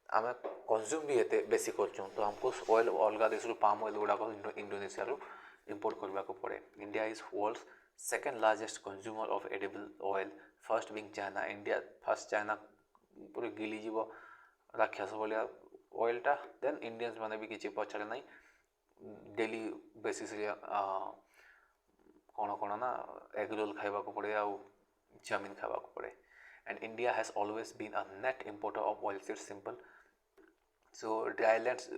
आमे कंज्यूम भी एते बेसी करछुं तो हमको ऑयल अलगा देश रो पाम ऑयल गुडा को इंडोनेशिया रो इंपोर्ट करबा को पड़े. India is world's second largest consumer of edible oil, first being China. India first, China पूरे गिली जीव राक्षस भलिया ऑयलटा, देन इंडियंस माने भी किछि पछाड़े नाही. डेली बेसिस रे कौन ना एग रोल खाइबा को पड़े आउ चाउमिन खाइबा को पड़े. And India has always been a net importer of oil seeds. Simple. So islands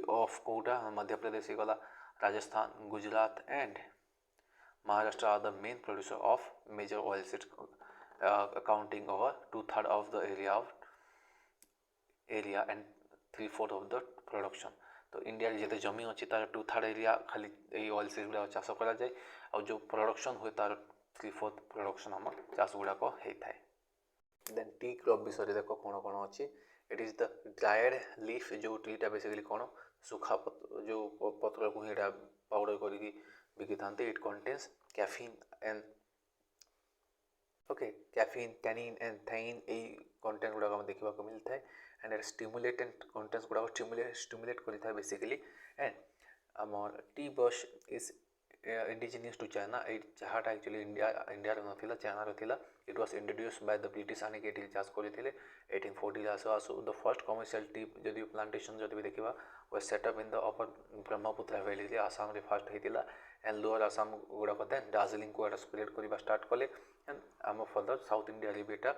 of Kota Madhya Pradesh गला, Rajasthan, Gujarat and Maharashtra are the main producer of major oil seeds, accounting over 2/3 of the area and 3/4 of the production. तो India जिते जमी अच्छी तार 2/3 area खाली oil seeds गुड़ा चाष करा जाए और जो प्रोडक्शन हुए तार 3/4 प्रोडक्शन आम चाष गुड़ाक होता है. देन टी क्रॉप विषय देख कौन कौन अच्छी. It is the dried leaf, जो टीटा बेसिकली कौन सुखा जो पत्र को ही पाउडर करके बिकी था. It contains caffeine and caffeine, tannin and theine content गुड़ाक देखा मिलता है. एंड स्टिमुलेटेंट कंटेंट्स गुड़ाक स्टिमुलेट करता है बेसिकली. एंड आम tea bush is indigenous to China. चाहटा एक्चुअली इंडिया ना चाइना रा. It was introduce by the British आने के चाष करते 1840 आसु आसु. द फर्स्ट कमर्शियल टी जदि प्लांटेशन जदि देखा was set up in the upper Brahmaputra valley Assam रे फर्स्ट होता. एंड लोअर आसाम गुड़ाक देन दार्जिलिंग को स्प्रेड करवा स्टार्ट कले. एंड आम फर्दर साउथ इंडिया रे भी एटा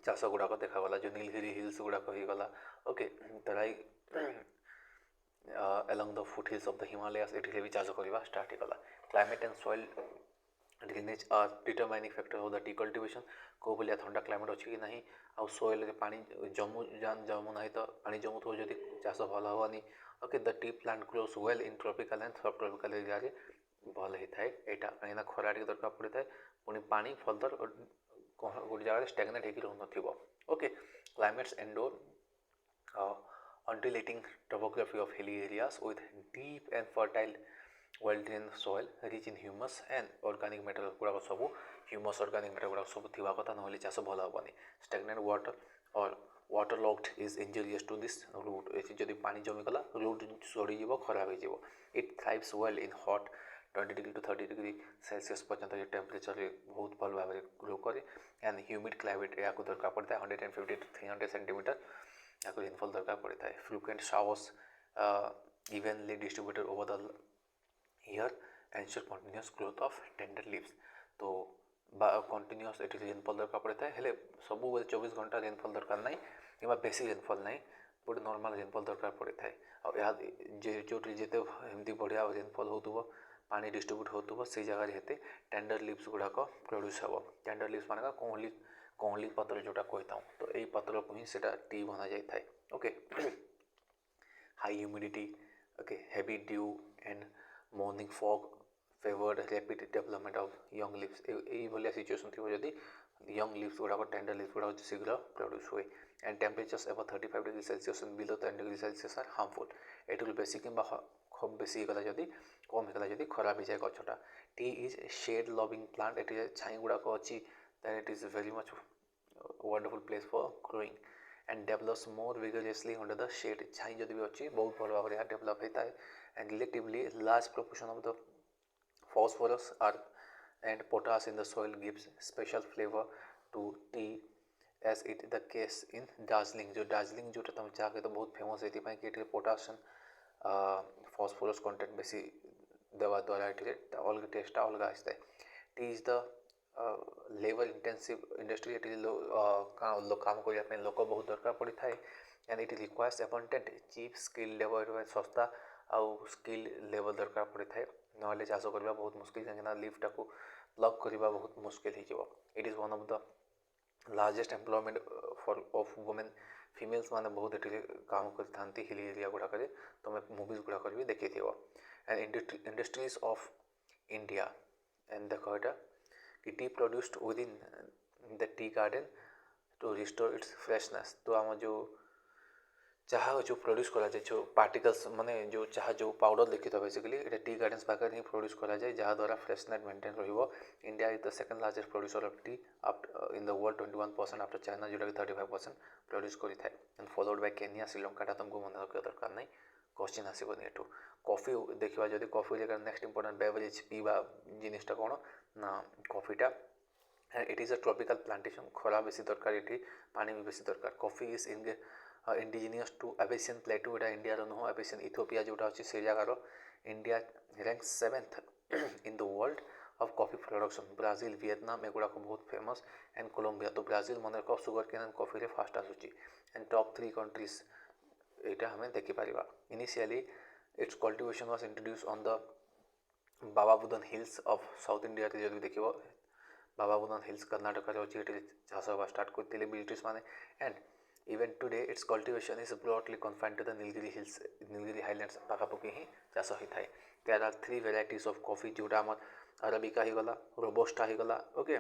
चाष गुड़ाक देखागला, जो नीलगिरी हिल्स गुड़ाक होगा. Okay, Terai along the foothills of the Himalayas एठी भी चाष करवा स्टार्ट होगा. Climate and soil drainage are determining factor of the tea cultivation. को भलिया ठंडा क्लाइमेट अच्छी कि नहीं, आ सॉइल रे पानी जमू ना तो पानी जमु तो जदि चाष भल हेनी. Okay, the tea plant grows well in tropical and subtropical area रे भल होता है. यहाँ कहीं खरा टे दरकार पड़ता है, पुणी पानी फर्दर गोटे जगह स्टैगनेट होकर रहून. Okay, climates and or undulating topography of hilly areas with deep and fertile well-drained soil rich in humus and organic matter गुड़ाक सब humus organic matter गुड़ाक सब थिबा कथा नहले चाष भल हेनी. stagnant water or waterlogged is injurious to this root. जदि पानी जमीगला रूट सड़ी खराब हो. it thrives well in hot 20 degree to 30 degree Celsius पर्यंत ये टेम्परेचर बहुत भल भाव में ग्रो करे. एंड ह्यूमिड क्लाइमेट या दरकार पड़ता है 150 to 300 सेंटीमीटर या रेनफॉल दरकार पड़ता है. Frequent showers evenly distributed over the year ensure continuous growth of tender leaves. तो कंटिन्यूअस ये रेनफॉल दरकार पड़ता है. हेले सब 24 घंटा रेनफॉल दरकार ना कि बेसी रेनफॉल ना, बट नॉर्मल रेनफॉल दरकार पड़ता है. और जो जिते एमती बढ़िया रेनफॉल हो पानी डिस्ट्रीब्यूट हो से जगह हेते टेंडर लीव्स गुड़ाक प्रोड्यूस हे. टेंडर लीव्स मान कौली पत्र जोटा कही था. तो यही पत्र को ही सेटा टी बना जाए. Okay, high humidity, okay, heavy dew and morning fog favoured rapid development of young leaves. यही भाया सिचुएशन थी जदि यंग लीव्स गुड़ाक टेंडर लीव्स गुड़ाक शीघ्र प्रोड्यूस हुए. And temperatures above 35 degree Celsius and below 10 degree Celsius are harmful. एटू बेसी कि खूब बेसी होगा जदि कम होगा जदि खराब हो जाए गछटा. Tea is shade loving plant. ये छाई गुड़ाक अच्छी, then it is very much wonderful place for growing and develops more vigorously under the shade. छाई जदि भी अच्छी बहुत भल भाव में डेवलप होता है. and relatively large proportion of the phosphorus and potash in the soil gives special flavor to tea as it the case in Darjeeling. जो दार्जिलिंग जो तुम चाह के तो बहुत फेमस है कि पोटासियम फॉस्फोरस कंटेंट बेसी देवा द्वारा अलग टेस्ट अलग आसता है. Tea is the labour intensive industry. ये काम करने लोक बहुत दरकार पड़ता है. And it requires abundant cheap skill labour. सस्ता आउ स्किल लेबर दरकार पड़ता है, ना चाष करवा बहुत मुश्किल कहीं लीफटा को प्लग करवा बहुत मुश्किल हो. It is one of the largest employment for of women. Females माने बहुत ये काम करते हिली एरिया गुड़ाक तुम मुवीज गुड़ाक भी देखी थी. And industries of India and देख यहाँ कि tea produced within the tea garden to restore its freshness. तो आम जो चाहा जो प्रोड्यूस करा जाए जो पार्टिकल्स माने जो चाहा जो पाउडर लिखित बेसिकली ये टी गार्डन्स पाखे ही प्रोड्यूस करा जाए जहाँ द्वारा फ्रेशनेस मेंटेन रहिबो। India is the second largest producer of T in the world 21% after China जोटा 35% प्रोड्यूस करी थाए and followed by Kenya Sri Lanka तुमको मन रखा दरकार नहीं क्वेश्चन आसबनी एठू। कॉफी देखा जब कॉफी जगह नेक्स्ट इंपोर्टेंट बेवरेज पीवा जिनटा कौन ना कॉफीटा it is a tropical plantation खरा बेसी दरकार ये पानी भी बेसी दरकार। Coffee is indigenous to Abyssinian plateau एटा इंडिया नुह एबेसियन इथियोपिया जोटा अच्छी से जगार India rank 7th in the world of coffee production. Brazil Vietnam एगुड़ा बहुत फेमस एंड कोलंबिया तो ब्राजिल मन रख sugar cane and coffee first आसूची एंड टॉप 3 कंट्रीज यहाँ हमें देखिपर। Initially its cultivation was introduce on the Baba Budan hills of south India जो देख बाबा बुदन हिल्स कर्नाटक अच्छी चाष हाँ स्टार्ट करते ब्रिटिश मैंने and even today its cultivation is broadly confined to the Nilgiri hills Nilgiri highlands पाखापाखि ही चाष होता है। There are 3 varieties of coffee जोटा आम अरेबिका ही गला रोबस्टा ही गला ओके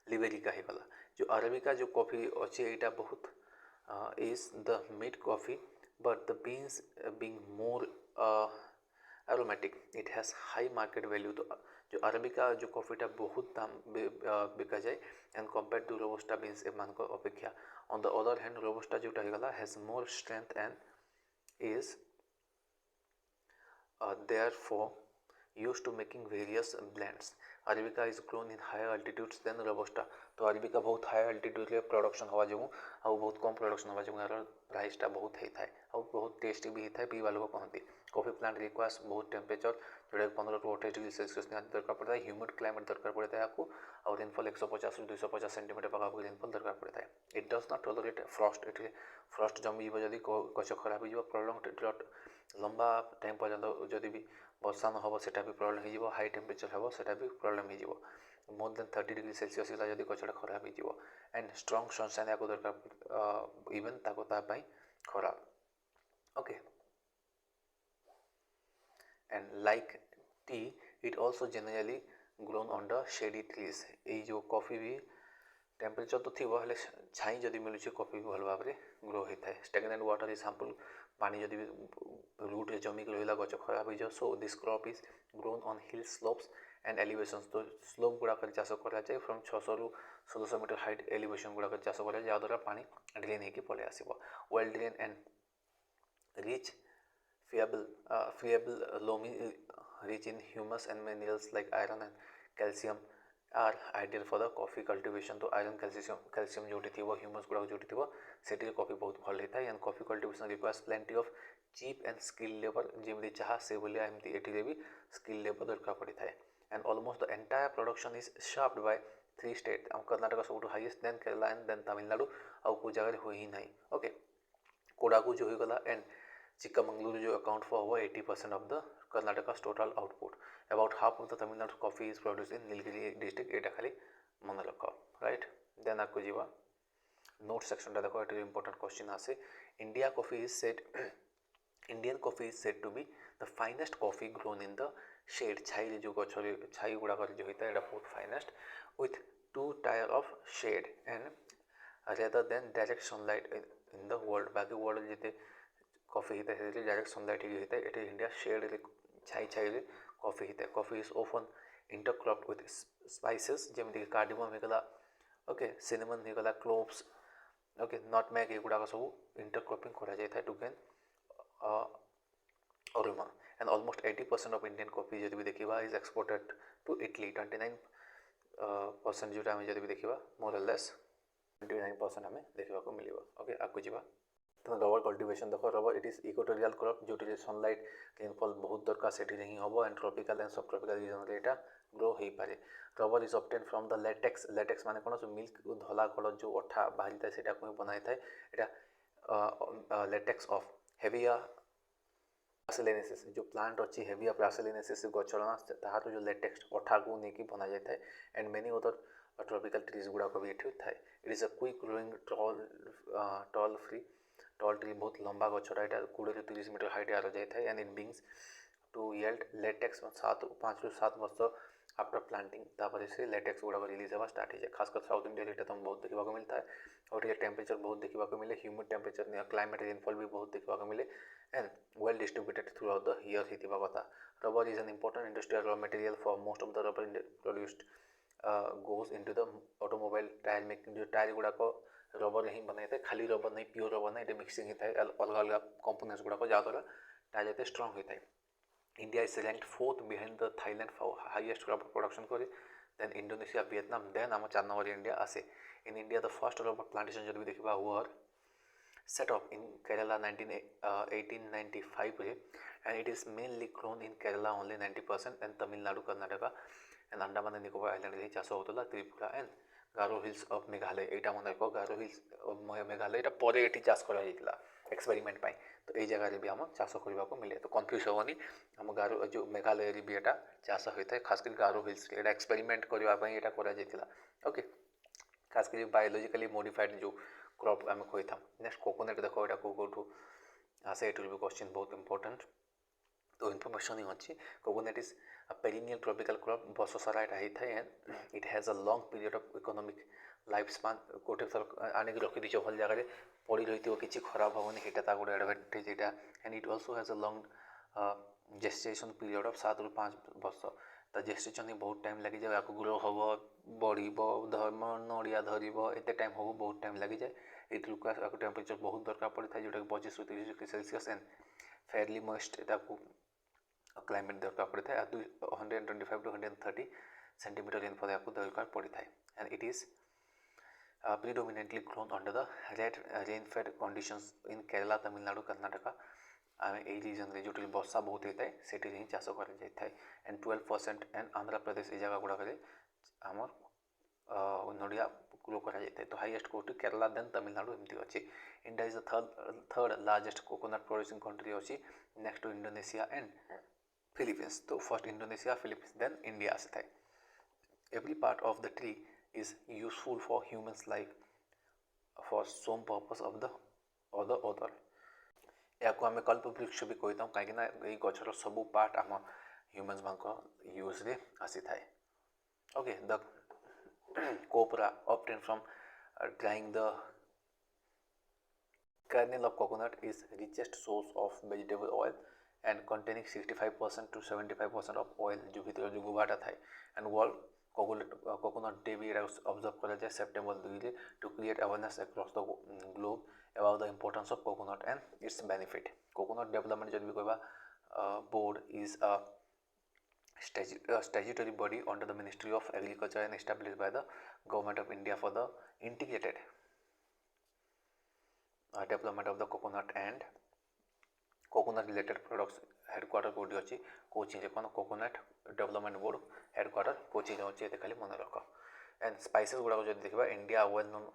लिबेरिका ही गला। जो अरेबिका जो कॉफी अच्छे यहाँ बहुत is the mid coffee but the beans being more aromatic it has high market value। तो जो अरेबिका जो कॉफीटा बहुत दाम बिका जाए and compare to robusta beans एमान अपेक्षा। On the other hand robusta जोटा गला has more strength and is therefore used to making various blends। Arabica is grown in higher altitudes than robusta. तो अरेबिका बहुत हाई अल्टीट्यूड प्रोडक्शन हवा जो आउ बहुत कम प्रोडक्शन हवा जो यार प्राइसटा बहुत होता है और बहुत टेस्टी भी होता है पीवा लोग कहते। कॉफी प्लांट रिक्वायर्स बहुत टेम्परेचर जोटा 15 to 28 डिग्री सेल्सियस दरकार पड़ता है। ह्यूमिड क्लाइमेट दरकार पड़ता है आपको और रेनफॉल 150 से 250 सेंटीमीटर पाखापाखि रेनफॉल दरकार पड़ता है। It does not tolerate first ये फ्रस्ट जमी जदि गछ खराब हो प्रोलंग लंबा टाइम पर्यंत जदि भी वर्षा न हम सेटा भी प्रॉब्लम हो हाई टेम्परेचर हम सेटा भी प्रॉब्लम हो मोर देन 30 डिग्री सेल्सियस जब गछटा खराब हो एंड स्ट्रंग सनसाइन या दरकार इवन तापाई खराब okay and like T it also generally grown under shady trees. ये जो कॉफी भी टेम्परेचर तो थी हेल्ले छाई जदि मिलूँ कॉफी भी भल भाव में ग्रो होता है। स्टेगनेंट वाटर इज हार्मफुल पानी जदि रूट जमिक रहा गच खराब हो जाए। So this crop is grown on hill slopes and elevations. तो स्लोप गुड़ाक चाष कराए फ्रम 600 ରୁ 1600 मीटर हाइट एलिवेशन गुड़ाक चाष कराए जहाँद्वारा पानी ड्रेन होकर पलि आसो well drain and rich friable loamy rich in humus and minerals like iron and calcium are ideal for the coffee cultivation. तो आयरन कैल्शियम जो वो ह्यूमस गुड़ाक जो थी कॉफी बहुत भल होता है and coffee cultivation requires plenty of cheap and skill labour जमी चाह से भाया एमती ये भी स्किल लेबर दरकार पड़ता है and almost the entire production is shared by 3 state. Karnataka सब highest then Kerala and then Tamil Nadu आउ को जगह हो ही ना ओके कोडागु जो होगला एंड चिक्कामंगलुरु जो account for over 80% of the Karnataka's total output. About half of the Tamil Nadu coffee is produce in Nilgiri district यहाँ खाली मन रख राइट। देन आपको जीवा नोट सेक्शन देखो ये इंपोर्टेंट क्वेश्चन आसे। India coffee is said Indian coffee is said to be the finest coffee grown in the shade. छाई जो गच छाई गुड़ाक जो होता है बहुत finest with 2 tier of shade and rather than direct sunlight in the world. बाकी वर्ल्ड जिते कॉफी होता है डायरेक्ट सनलाइट ही होता है ये इंडिया शेड छाई छाई कॉफी होता है। Coffee is often intercropped with spices जमीक कार्डिमम होगला ओके सिनेमन होगला क्लोव्स ओके नटमेग युड़ाक सब इंटरक्रॉपिंग करा जाए to gain aroma and almost 80% of Indian coffee जब भी देखा इज एक्सपोर्टेड टू इटली। 29% जो जब भी देखा मोर लेस 29% हमें देखा मिले ओके आपको जीवा। तो रबर कल्टिवेशन देखो rubber it is equatorial crop जो सनलाइट रेनफॉल बहुत दरकार से ही हम and tropical and subtropical reason यहाँ ग्रो हो पाए। Rubber is obtain from the latex. Latex माने कौन जो मिल्क धला कलर जो अठा बाहरी था से बनाई था यहाँ लेटेक्स ऑफ हेविया प्रासिलिनेसिस जो प्लांट अच्छी हेविया प्रासिलिनेसिस गचना तार जो लेटेक्स अठा को लेकिन बना जाए and many other tropical trees गुड़ाक भी ये थाए। It is a quick growing tall tall tree बहुत लंबा गचटा यहाँ 20 to 30 मीटर हाइट आ जाए and it begins to yield latex 5 ରୁ 7 वर्ष आफ्टर प्लांटिंग तापर से लेटेक्स गुड़ाक रिलीज होगा स्टार्ट हो खासकर साउथ इंडिया ये तुम बहुत देखा मिलता है और ये टेम्परेचर बहुत देखा मिले ह्यूमिड टेम्परेचर क्लाइमेट रेनफॉल भी बहुत देखा मिले and well distributed through out the year होगा कथा rubber is an important industrial raw material for most of the rubber produced goes into the automobile tyre making जो टायर गुड़ाक रबर ही बनाई था खाली रबर नहीं प्योर रबर नहीं mixing होता है अलग अलग कंपोनेंट्स गुड़ाक जहाँद्वारा टायर जो स्ट्रंग होता है India is ranked 4th behind the Thailand for highest rubber production করে then Indonesia Vietnam then আমার 4 নম্বরে India আছে in India the first rubber plantation যদি দেখিবা were set up in Kerala 1895 रे and it is mainly grown in Kerala only 90% and Tamil Nadu Karnataka and Andaman and Nicobar Island रे ଚାଷ होतला Tripura and Garo Hills of Meghalaya ଏଇଟା ମନେ ରଖ Garo Hills Meghalaya ଏଇଟା ପରେ ଏଠି ଚାଷ କରାଯାଇଥିଲା एक्सपेरिमेंट पाई तो ये जगह भी आम चाष करने को मिले तो कन्फ्यूज हेनी आम गारो जो मेघालय भी यहाँ चाष होता है खासकर गारो हिल्स यहाँ एक्सपेरिमेंट करने यहाँ ओके खासकर बायोलॉजिकली मॉडिफाइड जो क्रॉप आम कही था नेक्स्ट कोकोनट देख यहाँ कौटू आसे इट विल बी क्वेश्चन बहुत इंपोर्टेंट तो इनफॉरमेशन ही अच्छी coconut is perennial tropical crop वर्ष सारा यहाँ होता है and it has a long period of economic life span गोटे थर आने रखीदी भल जगह पड़ी रही किसी खराब हेनी यहाँ गोटे एडभांटेज यहाँ and it also has a long gestation period of 7 ରୁ 5 वर्ष तो जेस्टेशन ही बहुत टाइम लगी जाए आपको ग्रो हम बढ़ नड़िया धर एत टाइम हम बहुत टाइम लगी जाए ये टेम्परेचर बहुत दरकार पड़ता है जोटा कि 25 ରୁ 30 degree Celsius and Fairlie moist climate दरकार पड़ता है 125 to 130 सेंटीमीटर रेनफॉल आपको दरकार पड़ता है and it is predominantly grown under the rain-fed conditions in Kerala, Tamil Nadu, Karnataka. এই রিজনরে जो वर्षा बहुत होता है से ही चाष कर एंड 12% एंड आंध्र प्रदेश ये जगह गुड़ाक आमर नड़िया ग्रो कर तो हाईएस्ट कोटी केरला देन तमिलनाडु एमती अच्छी India is the third largest coconut producing country अच्छी next to Indonesia and Philippines तो first Indonesia Philippines then India आसी थाए every part of the tree is useful for humans life for some purpose of the other या को आमे कल्प वृक्ष भी कही था कहीं ये गचर सबू पार्ट आम ह्यूमन्स मान यूज रे आसी थाए okay the copra obtained from drying the kernel of coconut is richest source of vegetable oil and containing 65% to 75% of oil जो भीतर जो गुबाटा थाए and वर्ल्ड कोकोनट डे भी ऑब्जर्व करा जाए September 2 to create awareness across the globe about the importance of coconut and its benefit coconut development जब भी कहवा board is a statutory body under the Ministry of Agriculture and established by the Government of India for the integrated development of the coconut and coconut related products headquarter कोडी अच्छी कोची कौन coconut development board headquarter Kochi अच्छी ये खाली मन रख and spices गुड़ाक जो देखा India well known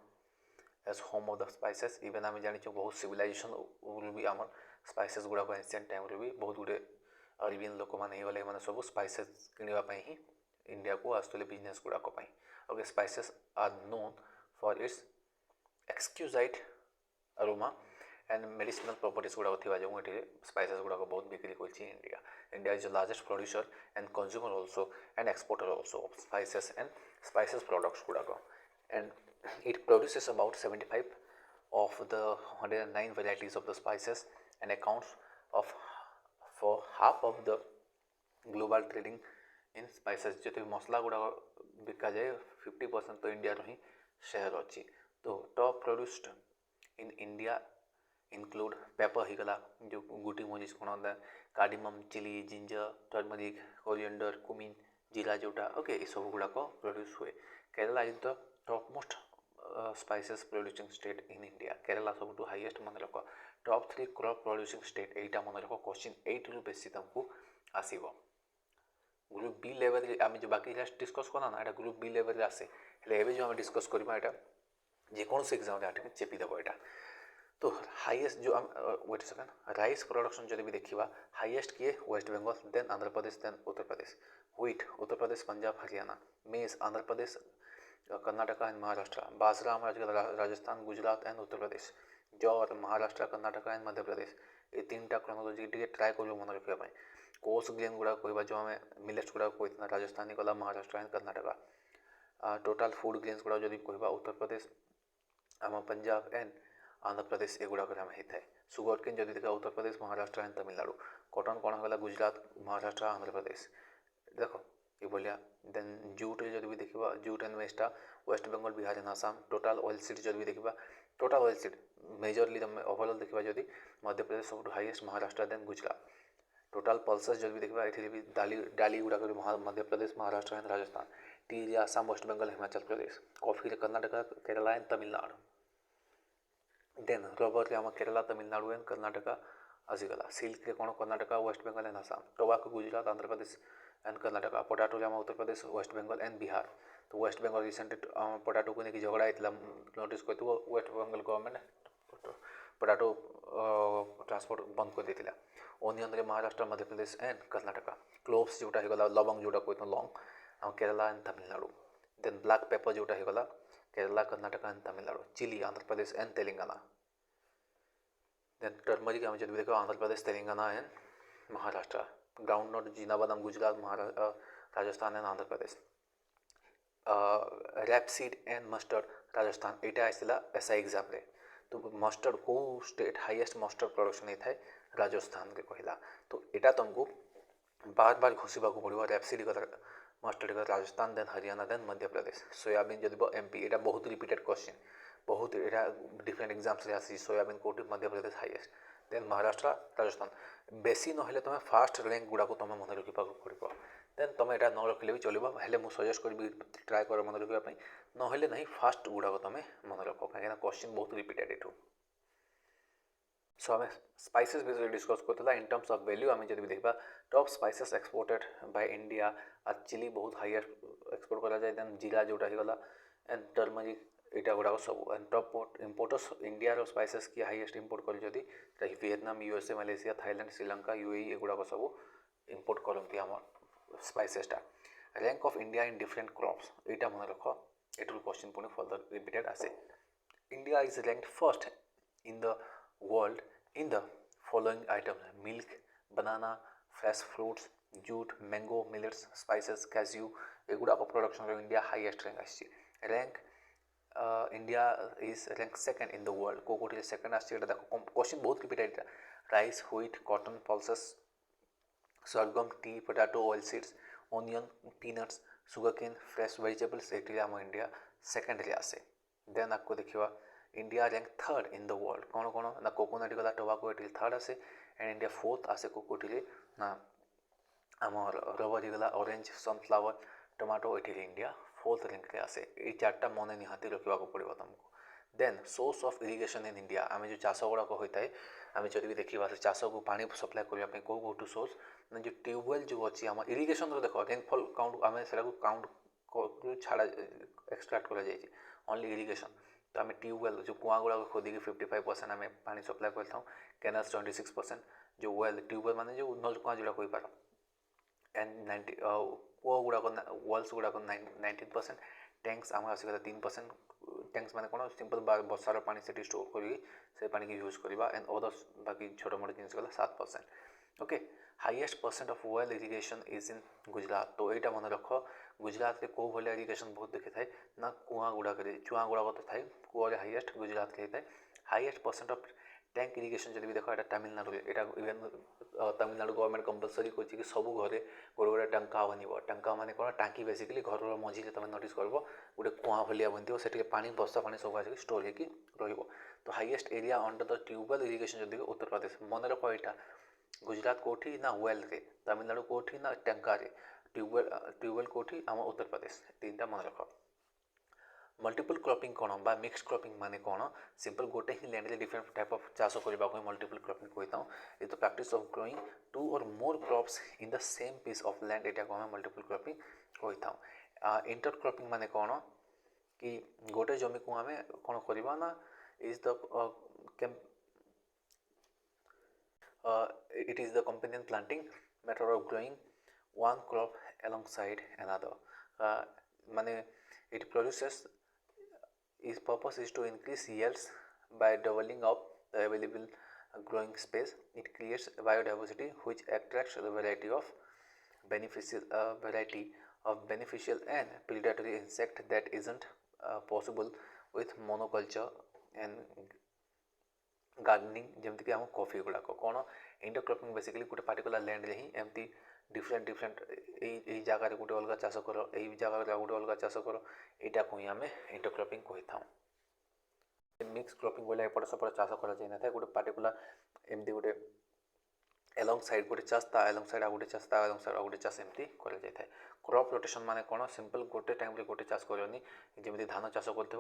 age home of the spices even आम जानी बहुत सिविलाइजेशन भी आम स्पाइसेस गुड़ाक एंशिएंट टाइम भी बहुत गुटे अरेबियन लोक मैंने ये सब स्पाइसेस किनापी ही इंडिया को आसुले बिजनेस गुड़ाक okay spices are known for its exquisite aroma and medicinal properties गुड़ाक थी जो ये स्पाइसेस गुड़ाक बहुत बिक्री कर India India is the largest producer and consumer also and exporter also of spices and spices products गुड़ाक and it produces about 75 of the 109 varieties of the spices and accounts of for half of the global trading in spices जो मसला गुड़ा बिका जाए 50% तो India ही share अच्छी तो top produced in India include pepper ही गला जो गुटी मरीच कौन होता है cardamom chilli ginger turmeric coriander cumin jeera जोटा ओके ये सब गुड़ाक प्रोड्यूस हुए Kerala is the top most spices producing state in India Kerala सब हाईएस्ट मन रख टॉप 3 क्रॉप प्रोड्यूसिंग स्टेट यहीटा मन रख क्वेश्चन 8 रु बेसी तुमको आसब ग्रुप बी लेवल आम जो बाकी डिस्कस कला ना यहाँ ग्रुप बी लेवल आसे हेल्ले जो आम डिस्कस करवा यहाँ जेकोसी एग्जाम यहाँ चेपीदेव यहाँ तो हाईएस्ट जो वेट सेकेंड राइस प्रोडक्शन जब भी देखा हाईएस्ट किए waste Bengal then Andhra Pradesh then Uttar Pradesh wheat Uttar Pradesh Punjab Haryana मेज आंध्र प्रदेश कर्नाटका एंड महाराष्ट्र बाजरा हमारा राजस्थान गुजरात एंड उत्तर प्रदेश जर महाराष्ट्र कर्नाटक एंड मध्य प्रदेश ये तीन टा क्रोनोलॉजी टे ट्राए कर मन रखा कोर्स ग्रेन गुड़ा कह जो आम मिलेट्स गुड़ा कही राजस्थान गला Maharashtra and Karnataka total food grains गुड़ा जब कह उत्तर प्रदेश आम पंजाब एंड आंध्र प्रदेश एगुड़ाक आम होता है सुगर केन जब देखा उत्तर प्रदेश महाराष्ट्र एंड तमिलनाडु कटन कौन होगा गुजरात महाराष्ट्र आंध्र प्रदेश देख ये भाया देन जूट जब भी देखा jute and West Bengal Bihar and Assam total oil seed जब भी देखा टोटाल ऑयल सीड मेजरली तुम ओवरऑल देखा जब मध्य प्रदेश सब highest Maharashtra then Gujarat total pulses जब भी देखा ये भी डाली गुड़ाक Madhya Pradesh Maharashtra and Rajasthan tea area Assam West Bengal Himachal Pradesh coffee Karnataka Kerala and Tamil Nadu then rubber आम केरला तमिलनाडु एंड कर्नाटक आसीगला सिल्क कौन Karnataka waste Bengal and Assam tobacco Gujarat Andhra Pradesh and Karnataka potato आम उत्तर प्रदेश वेस्ट बेंगल एंड बिहार तो वेस्ट बेंगल रिसेंटली पोटाटो को लेकिन झगड़ा होता नोटिस कर West Bengal government potato transport बंद कर देता onion Maharashtra Madhya Pradesh and Karnataka cloves जोटा होगा लवंग जोटा कहते लौंग आम Kerala and Tamil Nadu then black pepper जोटा होगा Kerala Karnataka and Tamil Nadu chilli Andhra Pradesh and Telangana then turmeric आम जब देखो आंध्र प्रदेश तेलंगाना एंड महाराष्ट्र ग्राउंडनट जीनाबादाम Gujarat Maharashtra Rajasthan and Andhra Pradesh rapeseed and mustard Rajasthan यहाँ आसाला एसआई एग्जाम रे तो मस्टर्ड कौ स्टेट हाईएस्ट मस्टर्ड प्रोडक्शन होता है राजस्थान के कहला तो यहाँ तुमको बार बार घोषा पड़ो rapeseed mustard Rajasthan then Haryana then Madhya Pradesh soyabean जब एमपी यहाँ बहुत रिपीटेड क्वेश्चन बहुत यहाँ डिफरेंट एग्जाम्स आसी सोयाबीन कौटी मध्य प्रदेश हाईएस्ट देन महाराष्ट्र राजस्थान बेसी ना तुम फास्ट रैंक गुड़ाक तुम मन रखा पड़ो देन तुम यहाँ न रखिले भी चलो हेल्ले मुझे सजेस्ट करी ट्राए कर मन रखापी ना ना फास्ट गुड़ाक तुम मन रख कहीं क्वेश्चन बहुत रिपीटेड यू सो आम स्पाइसेस विषय डिस्कस करता इन टर्म्स ऑफ वैल्यू आम जब देखा top spices exported by India chilli बहुत हाईएस्ट एक्सपोर्ट करा जाए देन जीरा जोटा होगा एंड टर्मरिक यहाँ गुड़ाक सब and top importers India spices की हाईएस्ट इम्पोर्ट कर जदि Vietnam USA Malaysia Thailand Sri Lanka UAE एगुड़ाक सब इम्पोर्ट करती आम स्पाइसेसटा rank of India in different crops यहाँ मन रख ये क्वेश्चन पुणी फर्दर रिपीटेड आसे India is ranked first in the world in the following items milk banana fresh fruits jute mango millets spices cashew एगुड़ाक प्रोडक्शन इंडिया हाईएस्ट रैंक आसी rank India is rank second in the world कोटी second आसी देखो question बहुत repeated rice wheat cotton pulses sorghum tea potato oil seeds onion peanuts sugarcane fresh vegetables ये आम India second आसे then आपको देखा India rank third in the world कौन कौन ना कोकोनट गला टोबाको ये थर्ड आसे एंड इंडिया फोर्थ आसे कोकोटी ना आमर रबर गला ऑरेंज सनफ्लावर टमाटो ये इंडिया फोर्थ रैंक रे आसे ये चार्टा मन निहाती रखा पड़ो तुमको then source of irrigation in India आम जो चाष गुड़ाक होता है आम जब भी देखा चाष को पानी सप्लाई करने कौ टू सोर्स जो ट्यूबवेल जो अच्छी आम इरिगेशन देख रेनफॉल काउंट आम से काउंट छाड़ा एक्सट्राक्ट कर ओनली इरिगेशन तो आम ट्यूबवेल जो कुआ गुड़ा खोदिकी 55% आम पानी सप्लाई करता कैनाल्स 26% जो वेल ट्यूबवेल माने जो नल कुआ जोड़ा कही पार एंड 90 कुआ गुड़ाक वेल्स गुड़ाक 19% टैंक्स आम आसगला 3% टैंक्स माने कौन सिंपल बर्षार पानी से स्टोर कर पानी की यूज करवा एंड अदर्स बाकी छोट मोट जिन गला 7% okay highest percent of well irrigation is in Gujarat तो यहाँ मन रख गुजरात के कौ भाया इरिगेशन बहुत देखी थाए ना कुआ गुड़ाक चुआ गुड़ाक तो थाए कुआ हाईएस्ट गुजरात के होता है highest percent of tank irrigation जब भी देख यहाँ तमिलनाडु यहाँ इवेन तमिलनाडु गवर्नमेंट कंपलसरी कर सब घरे गोटे गोटे टंका बन टंका माने कौन टांकी बेसिकली घर मझे तुम नोटिस कर गोटे कुआ भाया बनती से पानी वर्षा पानी सब आसिक स्टोर हो तो highest area under the tubewell irrigation जब उत्तर प्रदेश मन रख यहाँ गुजरात कोठी ना वेल रे तमिलनाडु कोठी ना टंका रे ट्यूबवेल कोठी आम उत्तर प्रदेश तीन टा मन रख मल्टीपल क्रॉपिंग कौन बा मिक्स क्रॉपिंग माने कौन सिंपल गोटे ही लैंड रे डिफरेंट टाइप ऑफ चाष करने को मल्टीपल क्रॉपिंग कहता हूँ ये तो practice of growing 2 or more crops in the same piece of land यहाँ को आम मल्टीपल क्रॉपिंग कहता हूँ इंटर क्रॉपिंग माने कौन कि गोटे जमी को आम कौन करवा ना is the it is the companion planting method of growing one crop alongside another mane it produces its purpose is to increase yields by doubling up the available growing space. It creates biodiversity which attracts the beneficial and predatory insect that isn't possible with monoculture and gardening जमती कि आम coffee गुड़ाक कौन intercropping basically गोटे particular land रे ही एमती different यही जगार गोटे अलग चाष कर यही जगार गोटे अलग चाष कर यहाँ को ही आम इंटरक्रॉपिंग कही था। मिक्स क्रॉपिंग बोले एपट सेपट चाष कर गोटे पार्टिकुलर एमती गोटे एलंग साइड गोटे चाष ता एलंग साइड आ गोटे चाष ता एलंग साइड आ गोटे चाष एमती कर क्रॉप रोटेशन माने कौन सिंपल गोटे टाइम रे गोटे चाष करनी जमी धान चाष कर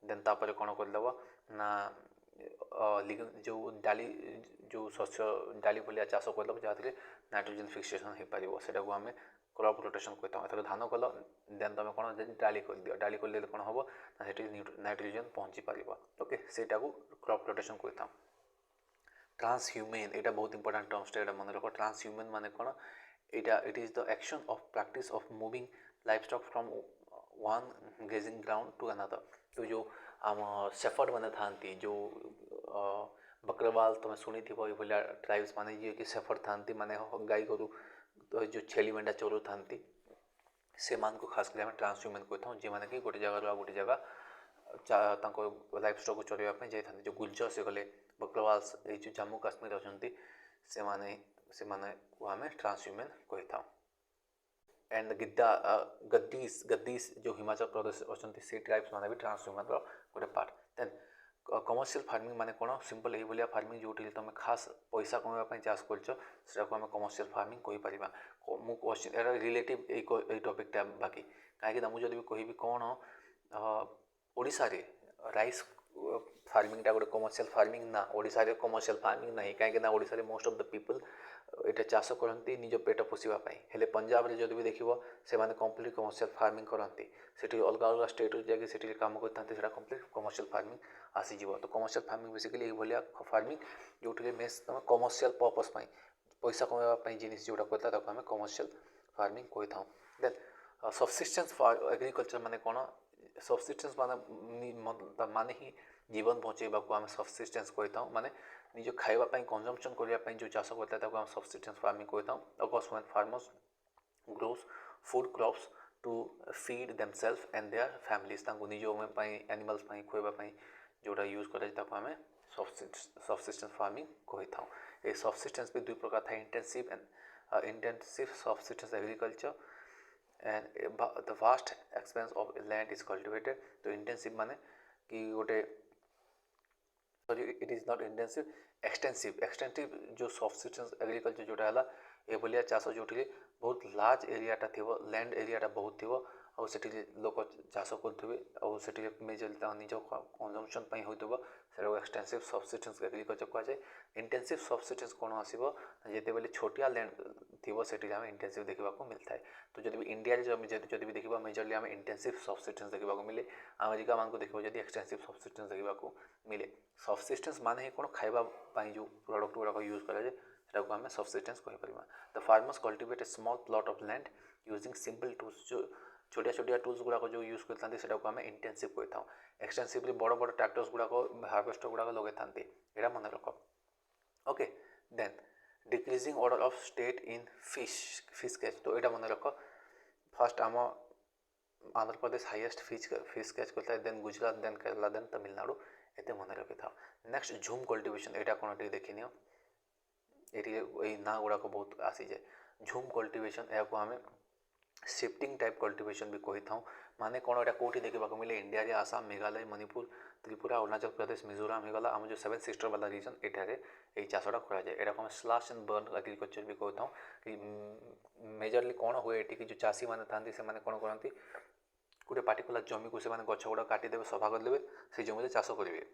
देन तापर कौन करदेव ना जो डाली जो शस्य डाली भलिया चाष करदेव जहाँ नाइट्रोजन फिक्सेसन हो पार से आम क्रॉप रोटेशन कहता धान कल देन तुम कौन डाली कर दियो डाली कर कौन हम ना नाइट्रोजन पहुँची पार ओके से क्रॉप रोटेशन कहता। ट्रांसह्यूमेन यहाँ बहुत इंपोर्टेंट टर्म्स यहाँ मन रख ट्रांसह्यूमेन माने कौन यहाँ it is the action of practice of moving livestock from one grazing ground to another. तो जो आम शेफर्ड मैंने था जो बकरवाल तुम्हें शुणी थी भाया ट्राइब्स माने जी कि शेफर्ड था माने गाई गोरु तो जो छेली मेंढा चोरू था से मान को खास कर ट्रांसह्यूमेन कहता जी मैंने कि गोटे जगह गोटे जगह लाइफस्टॉक को चरवाई जाता जो गुर्जर से गले बकरवाल्स ये जो जम्मू काश्मीर अच्छा से आम ट्रांसह्यूमेन कही था। एंड गद्दीस जो हिमाचल प्रदेश अच्छा से ट्राइब्स माने भी ट्रांसह्यूमन गोटे पार्ट। देन कमर्शियल फार्मिंग माने कौन सिंपल यही भाया फार्मिंग जो तुम खास पैसा कमाई चाष कर कमर्शियल फार्मिंग कहीपर मुझे रिलेटिव यही टॉपिकटा बाकी कहीं मुझे कहि कौन ओडिशा रे राइस फार्मिंगटा गोटे कमर्शियल फार्मिंग ना ओडिशा रे कमर्शियल फार्मिंग ना कहीं ओडिशा रे मोस्ट ऑफ द पीपल ये चाष करती निज पेट पोषापी हेले पंजाब रे जदि भी देख से कम्प्लीट कमर्शियल फार्मिंग करती से अलग अलग स्टेट जाकि से कम करते कम्प्लीट कमर्शियल फार्मिंग आसीज। तो कमर्शियल फार्मिंग बेसिकली ये फार्मिंग जो मेस तुम कमर्शियल पर्पस पैसा कमाई जिनिस जोटा करता आम कमर्शियल फार्मिंग कही था। देन सबसिस्टेंस एग्रीकल्चर माने कौन सबसिस्टेंस माने ही जीवन बचेबा को आम सबसिस्टेंस कही था माने निज खावाई कंजम्पशन करने जो चाष करता है सबसिस्टेंस फार्मिंग कहता हूँ। Of course when farmers grows food crops to feed themselves and their families निज एनिमल्स खुआवाई जोटा यूज कर आम सबसिस्टेंस फार्मिंग कही था। ये सबसिस्टेंस भी दुई प्रकार था intensive subsistence agriculture and the vast expense of land is cultivated. तो इंटेंसिव माने कि गोटे sorry it is not intensive extensive जो सबसिस्टेंस एग्रीकल्चर जोटा है ये भाया चाष जो बहुत लार्ज एरियाटा थी लैंड एरियाटा बहुत थी और से लोक चाष करेंगे और से मेजरली निज कंजम्पशन होता से एक्सटेंसिव सबसिस्टेंस एग्रीकल्चर कहुए। इंटेंसिव सबसिस्टेंस कौन आसो जिते छोटिया लैंड थी से आम इंटेंसिव देखा मिलता है। तो जब भी इंडिया जब भी देखा मेजरली आम इंटेंसिव सबसिस्टेंस देखा मिले अमेरिका मान को देखो जब एक्सटेंसिव सबसिस्टेंस देखा मिले। सबसिस्टेंस मान ही कौन खावाई जो प्रोडक्ट गुड़ाक यूज कराए से आम सबसिस्टेंस कहीपर। The farmers cultivate a small plot of land using simple tools जो छोटिया छोटिया टूल्स गुड़ाक जो यूज करते से आम इंटेंसिव कही था। एक्सटेंसिवली बड़ बड़ ट्रैक्टर्स गुड़ाक हार्वेस्टर गुड़ाक लगे था यहाँ मन रख। Okay then decreasing order of state in fish catch. तो यहाँ मन रख फर्स्ट आम Andhra Pradesh highest fish catch करता है then Gujarat then Kerala then Tamil Nadu ये मन रखी था। नेक्स्ट झूम कल्टिवेशन यहाँ कौन टे देखनी ये ना गुड़ाक बहुत आसी जाए। झूम कल्टिवेशन या आम शिफ्टिंग टाइप कल्टिवेशन भी कही था माने कौन यहाँ कौटी देखा मिले इंडिया रे आसाम मेघालय मणिपुर त्रिपुरा अरुणाचल प्रदेश मिजोराम होगा आम जो 7 सिस्टर वाला रीजन ये चाषटा कराए यहाँ आम स्लैश एंड बर्न एग्रीकल्चर भी कही था कि मेजरली कौन हुए ये जो चाषी मैंने था से कौन करती गोटे पार्टिकुलर जमी को गछ गुड़ा काटिदेवे सफा करदे से जमी चाष करेंगे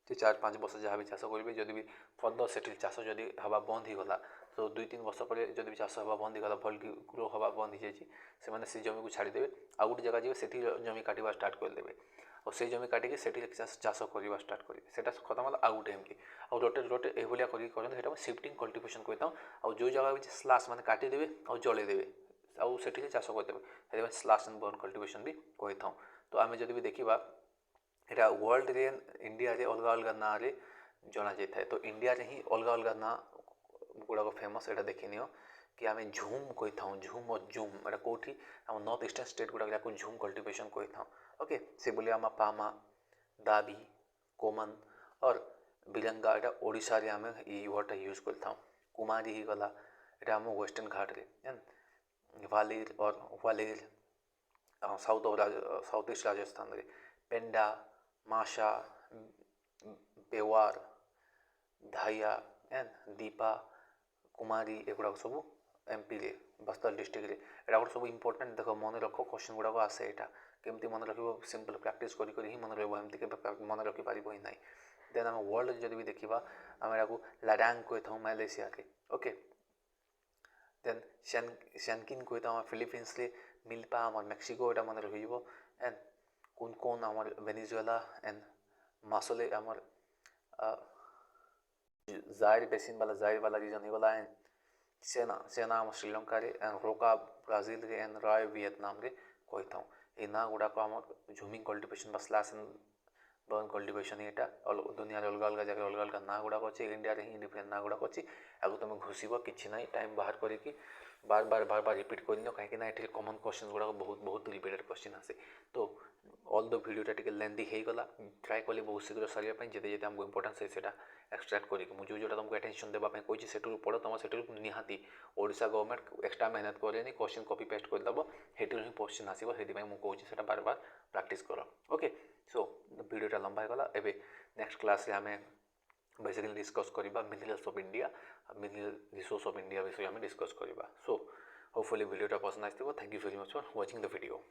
से 4-5 वर्ष जहाँ भी चाष करेंगे जदि भी फर्दर से चाष जदि हवा बंद हो गला तो 2-3 वर्ष पर जब भी चाष हवा बंद होगा भल ग्रो हवा बंद हो जाए से जमी को छाड़देवे आउ गोटे जगह जी से जमी काटा स्टार्ट करदे और से जमी काटिकी से चाष करवा स्टार्ट करेंगे खत्म है आउ गोटे एमती और रोटे ये करते शिफ्टिंग कल्टिवेशन कहता हूँ। और जो जगह भी स्लैश मैंने काटिदेवे और जलैदेवे आउ से चाष करदेवे स्लैश एंड बर्न कल्टिवेशन भी कही था। तो आम जब भी देखा यहाँ वर्ल्ड रे इंडिया रे अलग अलग ना रे जना जाए। तो इंडिया रे ही अलग अलग ना गुड़ाक फेमस एटा देखी नियो कि आम झूम कही था झूम और जूम एटा कौटी आम नॉर्थ ईस्टर्न स्टेट गुड़ाक झूम कल्टिवेशन कही था। ओके से बोली आम पामा दाबी कोमन और बिलंगा एटा ओडिशा रे आम ये वर्डटा यूज कर था। कुमारी ही गला एटा आम वेस्टर्न घाट रे वालिर और वालिर साउथ ईस्ट राजस्थान रे पेंडा माशा बेवार धाइया एंड दीपा कुमारी एगुड़ा सब एमपी रे बस्तर डिस्ट्रिक्ट रे एटा गोटे सब इंपोर्टेंट देख मन रख क्वेश्चन गुड़ाक आसे यहाँ केमती मन रख सिंपल प्रैक्टिस करी ही मन रही मन रखिपार ही ना। देन आम वर्ल्ड जब भी देखा आम यहाँ लाडांग कही था मालेशिया के। ओके देन शैनकिन कही था फिलिपिन्स रे मिल्पा आम मेक्सिको एटा मन रही एंड कौन कौन आम वेनेजुएला एंड मासोले आम जायर बेसिन वाला रीजन होगा एंड सेना सेना आम श्रीलंका रे एंड रोका ब्राजिल रे एंड रॉय वियतनाम रे कही था। ये ना गुड़ाक आम झूमिंग कल्टिवेशन बा स्लैश एंड बर्न कल्टिवेशन यहाँ दुनिया अलग अलग जगह अलग अलग ना गुड़ाक अच्छे इंडिया रे ही डिफरेंट ना गुड़ाक अच्छी आगे तुम घुसब कि ना टाइम बाहर करके बार बार रिपीट कर कहीं ये कमन क्वेश्चन गुड़ाक बहुत रिपीटेड क्वेश्चन आसे। तो ऑल द वीडियोटा टी लेंदी होगा ट्राए कली बहुत शीघ्र सारे जिते आमको इंपोर्टेंस है से एक्सट्राक्ट करके जो तुमको अटेंशन देवाई कही से पढ़ तुम से निहाती ओडिशा गवर्नमेंट एक्सट्रा मेहनत करेनि क्वेश्चन कॉपी पेस्ट करदेव से ही क्वेश्चन आसो से मुझे बार बार प्रैक्टिस कर। ओके सो वीडियोटा लंबा होगा एवं नेक्स्ट क्लास आम बेसिकली डिस्कस करवा minerals of India mineral resource of India विषय आम डिस्कस करवा। सो होपफुली वीडियोटा पसंद आसो। Thank you very much for watching the video.